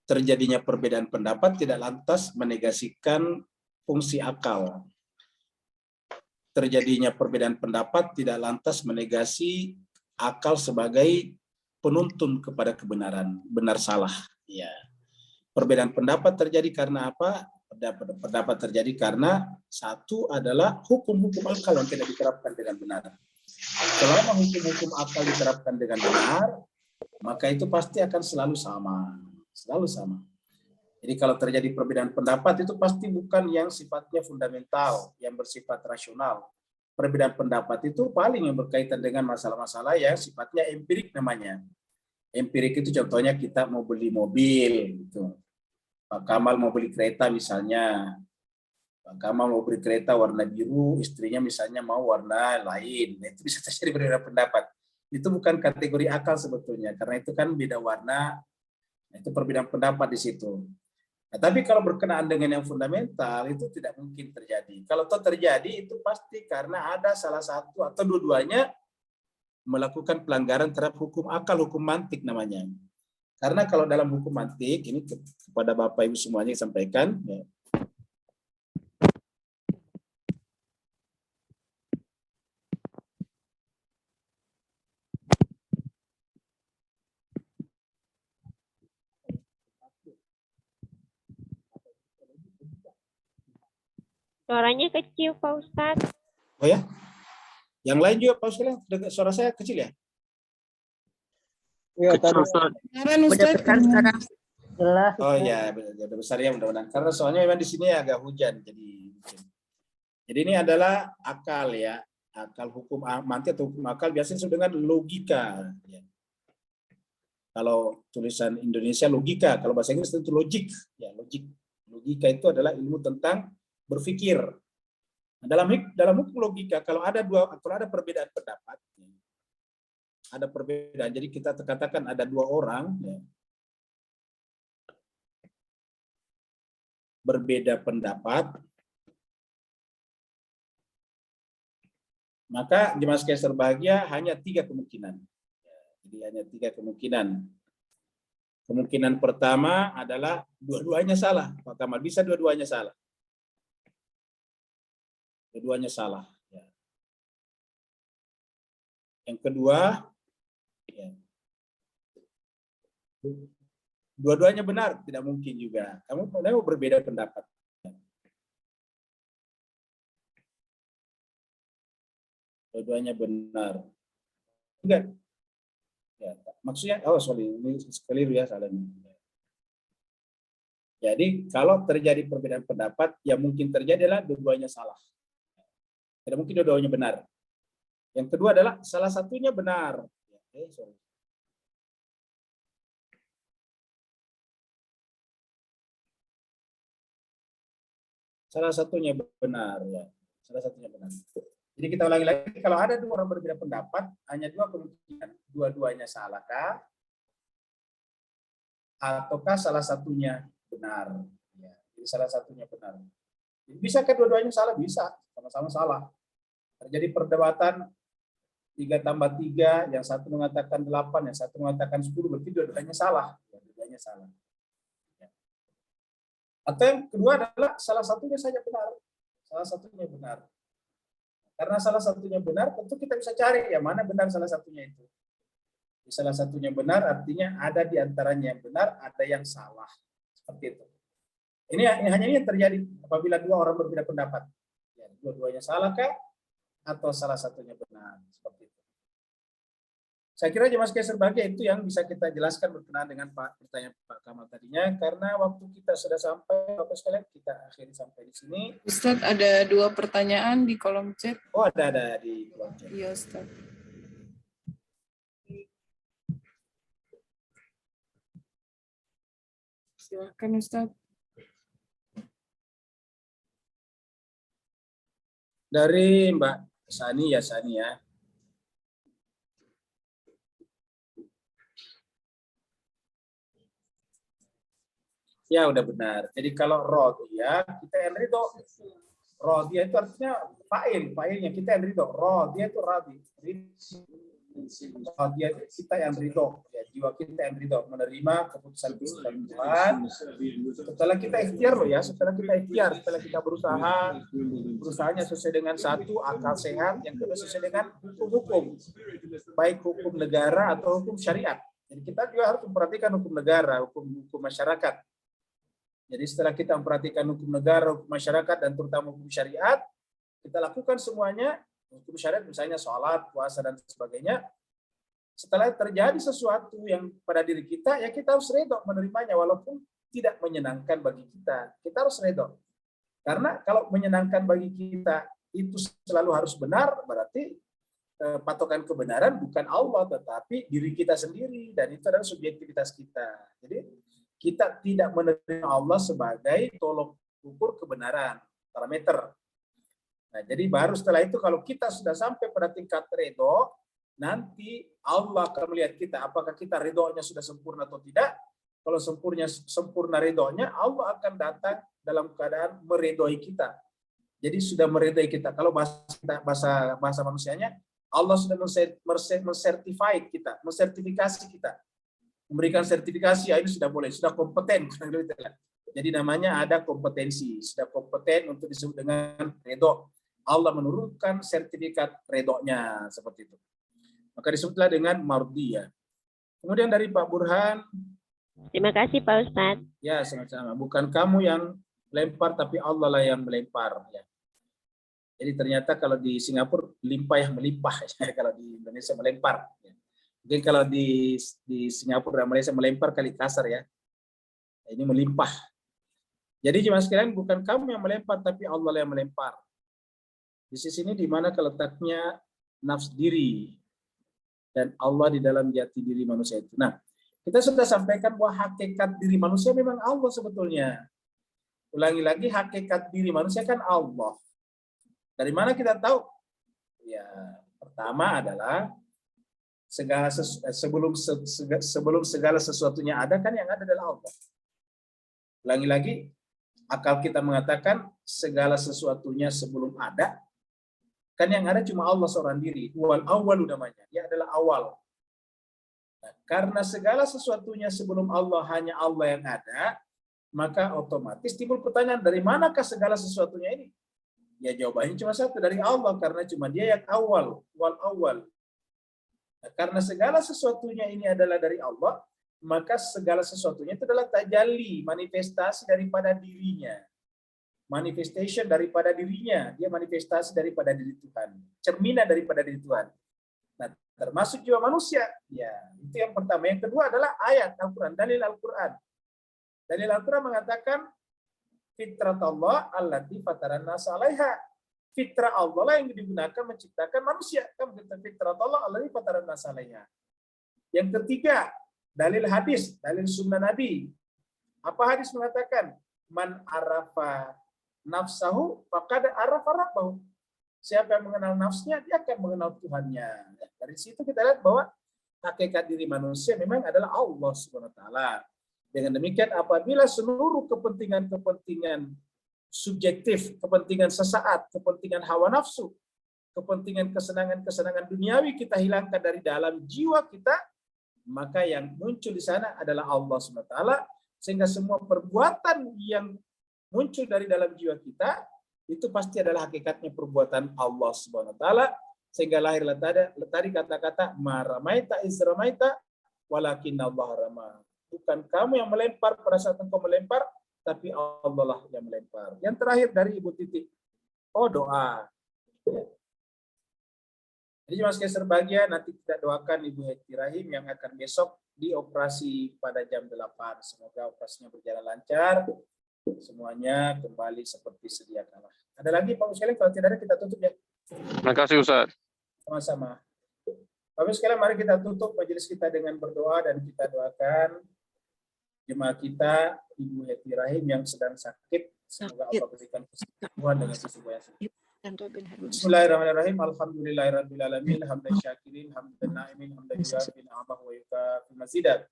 Terjadinya perbedaan pendapat tidak lantas menegasikan fungsi akal. Terjadinya perbedaan pendapat tidak lantas menegasi akal sebagai penuntun kepada kebenaran, benar salah. Ya. Perbedaan pendapat terjadi karena apa? Pendapat terjadi karena satu adalah hukum-hukum akal yang tidak diterapkan dengan benar. Selama hukum-hukum akal diterapkan dengan benar, maka itu pasti akan selalu sama. Selalu sama. Jadi kalau terjadi perbedaan pendapat itu pasti bukan yang sifatnya fundamental, yang bersifat rasional. perbedaan pendapat itu paling yang berkaitan dengan masalah-masalah yang sifatnya empirik namanya. Empirik itu contohnya kita mau beli mobil, gitu. Pak Kamal mau beli kereta misalnya. Pak Kamal mau beli kereta warna biru, istrinya misalnya mau warna lain. Nah, itu bisa terjadi berbeda pendapat. Itu bukan kategori akal sebetulnya, karena itu kan beda warna. Nah, itu perbedaan pendapat di situ. Nah, tapi kalau berkenaan dengan yang fundamental itu tidak mungkin terjadi. Kalau itu terjadi itu pasti karena ada salah satu atau dua-duanya melakukan pelanggaran terhadap hukum akal, hukum mantik namanya. Karena kalau dalam hukum mantik, ini kepada Bapak Ibu semuanya disampaikan, ya. Suaranya kecil, Pak Ustadz. Oh ya? Yang lain juga Pak Ustadz, suara saya kecil ya? Iya, tadi Jelas. Oh ya, udah besar ya mudah-mudahan. Karena soalnya memang di sini agak hujan, jadi ini adalah akal ya, akal hukum mantik atau hukum akal biasanya disebut dengan logika. Ya. Kalau tulisan Indonesia logika, kalau bahasa Inggris itu logik. Ya, logik. Logika itu adalah ilmu tentang berpikir. Nah, dalam hukum logika, kalau ada perbedaan pendapat, ya, ada perbedaan. Jadi kita katakan ada dua orang. Ya, berbeda pendapat, maka jemaah sekalian berbahagia hanya 3 kemungkinan. Jadi hanya 3 kemungkinan. Kemungkinan pertama adalah dua-duanya salah. Pak Kamal, bisa dua-duanya salah. Dua-duanya salah. Ya. Yang kedua, ya, dua-duanya benar, tidak mungkin juga. Kamu berbeda pendapat. Dua-duanya benar. Enggak. Ya, maksudnya, ini keliru ya salahnya. Jadi kalau terjadi perbedaan pendapat, yang mungkin terjadi adalah dua-duanya salah. Tidak mungkin dua-duanya benar. Yang kedua adalah salah satunya benar. Salah satunya benar ya. Salah satunya benar. Jadi kita ulangi lagi, kalau ada dua orang berbeda pendapat, hanya 2 kemungkinan. Dua-duanya salahkah? Ataukah salah satunya benar? Ya, jadi salah satunya benar. Bisakah dua-duanya salah? Bisa, sama-sama salah. Terjadi perdebatan 3 tambah 3, yang satu mengatakan 8, yang satu mengatakan 10, berarti dua-duanya salah. Ya, dua-duanya salah. Ya. Atau yang kedua adalah salah satunya saja benar. Salah satunya benar. Karena salah satunya benar, tentu kita bisa cari ya mana benar salah satunya itu. Salah satunya benar artinya ada di antaranya yang benar, ada yang salah. Seperti itu. Ini hanya yang terjadi apabila dua orang berbeda pendapat. Ya, dua-duanya salahkah atau salah satunya benar. Seperti itu. Saya kira jemaah sekalian berbahagia itu yang bisa kita jelaskan berkenaan dengan pertanyaan Pak Kamal tadinya, karena waktu kita sudah sampai, Bapak sekalian, kita akhiri sampai di sini. Ustadz, ada 2 pertanyaan di kolom chat. Oh, ada di kolom chat. Iya, Ustadz. Silakan, Ustadz. Dari Mbak Sani ya. Ya, udah benar. Jadi kalau rodiyah, kita yang ridho. Rodiyah itu artinya fa'ilnya kita yang ridho. Rodiyah itu radi. Rodiyah itu kita yang ridho. Ya, jiwa kita yang ridho. Menerima keputusan Tuhan. Setelah kita ikhtiar loh ya. Setelah kita berusahanya sesuai dengan satu, akal sehat. Yang kedua sesuai dengan hukum. Baik hukum negara atau hukum syariat. Jadi kita juga harus memperhatikan hukum negara, hukum masyarakat. Jadi setelah kita memperhatikan hukum negara, hukum masyarakat, dan terutama hukum syariat, kita lakukan semuanya, hukum syariat misalnya sholat, puasa, dan sebagainya. Setelah terjadi sesuatu yang pada diri kita, ya kita harus redho menerimanya, walaupun tidak menyenangkan bagi kita. Kita harus redho. Karena kalau menyenangkan bagi kita, itu selalu harus benar, berarti patokan kebenaran bukan Allah tetapi diri kita sendiri, dan itu adalah subjektivitas kita. Jadi kita tidak menerima Allah sebagai tolok ukur kebenaran, parameter. Nah, jadi baru setelah itu kalau kita sudah sampai pada tingkat ridho, nanti Allah akan melihat kita apakah kita ridhonya sudah sempurna atau tidak. Kalau sempurna ridhonya, Allah akan datang dalam keadaan meridhoi kita. Jadi sudah meridhoi kita. Kalau bahasa manusianya, Allah sudah mensertifikasi kita, memberikan sertifikasi, ini sudah boleh, sudah kompeten. Jadi namanya ada kompetensi, sudah kompeten untuk disebut dengan ridho. Allah menurunkan sertifikat ridhonya seperti itu. Maka disebutlah dengan mardiyah. Kemudian dari Pak Burhan. Terima kasih Pak Ustadz. Ya, sama-sama. Bukan kamu yang lempar, tapi Allah lah yang melempar. Ya. Jadi ternyata kalau di Singapura limpah yang melimpah, kalau di Indonesia melempar. Mungkin kalau di Singapura dan Malaysia melempar kali kasar ya. Ini melimpah. Jadi jemaah sekalian, bukan kamu yang melempar, tapi Allah yang melempar. Di sisi ini di mana letaknya nafs diri dan Allah di dalam jati diri manusia itu. Nah, kita sudah sampaikan bahwa hakikat diri manusia memang Allah sebetulnya. Ulangi lagi, hakikat diri manusia kan Allah. Dari mana kita tahu? Ya, pertama adalah sebelum segala sesuatunya ada, kan yang ada adalah Allah. Ulangi lagi, akal kita mengatakan segala sesuatunya sebelum ada, kan yang ada cuma Allah seorang diri. Wal awwalu namanya, dia adalah awal. Nah, karena segala sesuatunya sebelum Allah hanya Allah yang ada, maka otomatis timbul pertanyaan, dari manakah segala sesuatunya ini? Ya jawabannya cuma satu, dari Allah, karena cuma dia yang awal, wal awal. Nah, karena segala sesuatunya ini adalah dari Allah, maka segala sesuatunya itu adalah tajalli, manifestasi daripada dirinya. Manifestation daripada dirinya, dia manifestasi daripada diri Tuhan, cerminan daripada diri Tuhan. Nah, termasuk jiwa manusia. Ya, itu yang pertama. Yang kedua adalah ayat Al-Quran, dalil Al-Quran. Dalil Al-Quran mengatakan, fitrat Allah allati fataran nas 'alaiha. Fitrah Allah lah yang digunakan menciptakan manusia. Kan fitrat Allah allati fataran nas 'alaiha. Yang ketiga, dalil hadis, dalil sunnah Nabi. Apa hadis mengatakan? Man arafa nafsahu faqad arafa rabbahu. Siapa yang mengenal nafsnya, dia akan mengenal Tuhannya. Dari situ kita lihat bahwa hakikat diri manusia memang adalah Allah Subhanahu wa taala. Dengan demikian, apabila seluruh kepentingan subjektif, kepentingan sesaat, kepentingan hawa nafsu, kepentingan kesenangan duniawi kita hilangkan dari dalam jiwa kita, maka yang muncul di sana adalah Allah SWT, sehingga semua perbuatan yang muncul dari dalam jiwa kita, itu pasti adalah hakikatnya perbuatan Allah SWT, sehingga lahirlah tadi kata-kata, maramaita izramaita, walakin Allah ramah. Bukan kamu yang melempar pada saat engkau melempar, tapi Allah lah yang melempar. Yang terakhir dari Ibu Titi, doa. Jadi jemaah sekalian berbahagia, nanti kita doakan Ibu Heti Rahim yang akan besok dioperasi pada jam 8. Semoga operasinya berjalan lancar, semuanya kembali seperti sedia kala. Ada lagi Pak sekalian? Kalau tidak ada kita tutup ya. Terima kasih Ustaz. Sama-sama. Bapak sekalian, mari kita tutup majelis kita dengan berdoa dan kita doakan jemaah kita Ibu Heti Rahim yang sedang sakit. Semoga Allah berikan kesembuhan dengan kesembuhan. Bismillahirrahmanirrahim. Alhamdulillahirabbil alamin. Hamdan syakirin, hamdan na'imin, hamdan yukafi ni'amahu wa yukafi mazidah.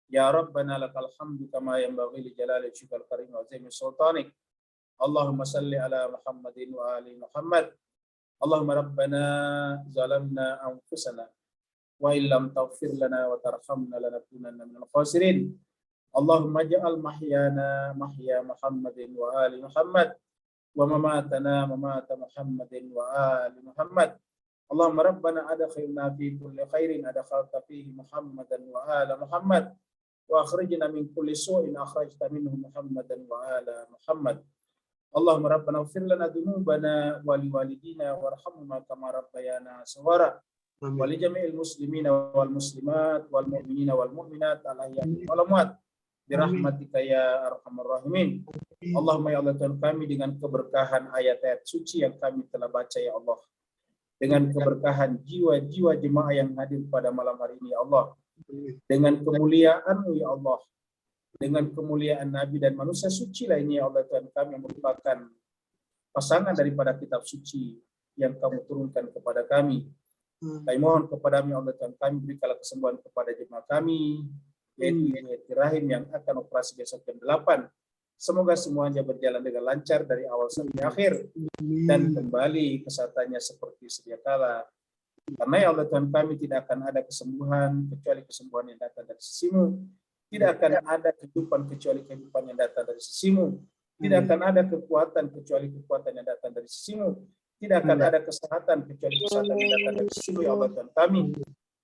Ya Rabbana lakal hamdu kama yanbaghi li jalali wajhikal karim wa azimi sultanik. Allahumma salli ala Muhammadin wa ali Muhammad. Allahumma rabbana zalamna anfusana wa illam taghfir lana wa tarhamna lanakunanna minal khasirin. Allahumma ja'al mahyana mahya Muhammadin wa ali Muhammad wa mamatana mamata Muhammadin wa ali Muhammad. Allahumma rabbana adkhilna fi kulli khairin adkhalta fihi Muhammadan wa ala Muhammad wa akhrijna min kulli su'in akhrajta minhu Muhammadan wa ala Muhammad. Allahumma rabbana ighfir lana dhunubana wa liwalidina warhamhuma kama rabbayana shaghara wa li jami'il muslimina wal muslimat wal mu'minina wal mu'minat al ahya'i wal amwat birahmatika ya arhamar rahimin. Allahumma ya Allah Tuhan kami, dengan keberkahan ayat-ayat suci yang kami telah baca ya Allah, dengan keberkahan jiwa-jiwa jemaah yang hadir pada malam hari ini ya Allah, dengan kemuliaan-Mu ya Allah, dengan kemuliaan Nabi dan manusia suci lainnya ya Allah Tuhan kami, yang merupakan pasangan daripada kitab suci yang Kamu turunkan kepada kami. Kami mohon kepada-Mu ya Allah Tuhan kami, berikanlah kesembuhan kepada jemaah kami, yaitu Ibu Rahim yang akan operasi besok jam 8. Semoga semuanya berjalan dengan lancar dari awal sampai akhir dan kembali kesehatannya seperti sedia kala. Karena ya Allah Tuhan kami, tidak akan ada kesembuhan kecuali kesembuhan yang datang dari sisi-Mu. Tidak akan ada kehidupan kecuali kehidupan yang datang dari sisi-Mu. Tidak akan ada kekuatan kecuali kekuatan yang datang dari sisi-Mu. Tidak akan ada kesehatan kecuali kesehatan yang datang dari sisi-Mu ya Allah Tuhan kami.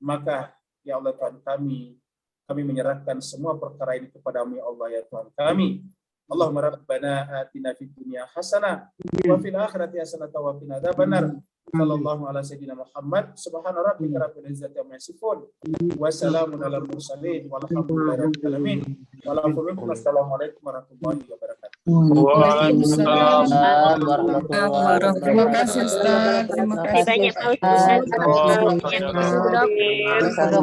Maka ya Allah Tuhan kami menyerahkan semua perkara ini kepada-Mu ya Allah ya Tuhan kami. Allahumma rabbana atina fid dunya hasanah wa fil akhirati hasanah wa qina adzabannar. Sallallahu ala sayyidina Muhammad. Subhana rabbika rabbil izzati amma yasifun wa salamun alal mursalin walhamdulillahi rabbil alamin. Wassalamualaikum warahmatullahi wabarakatuh. Waalaikumsalam warahmatullahi wabarakatuh. Terima kasih Ustaz. Terima kasih. Banyak Pak Ustaz.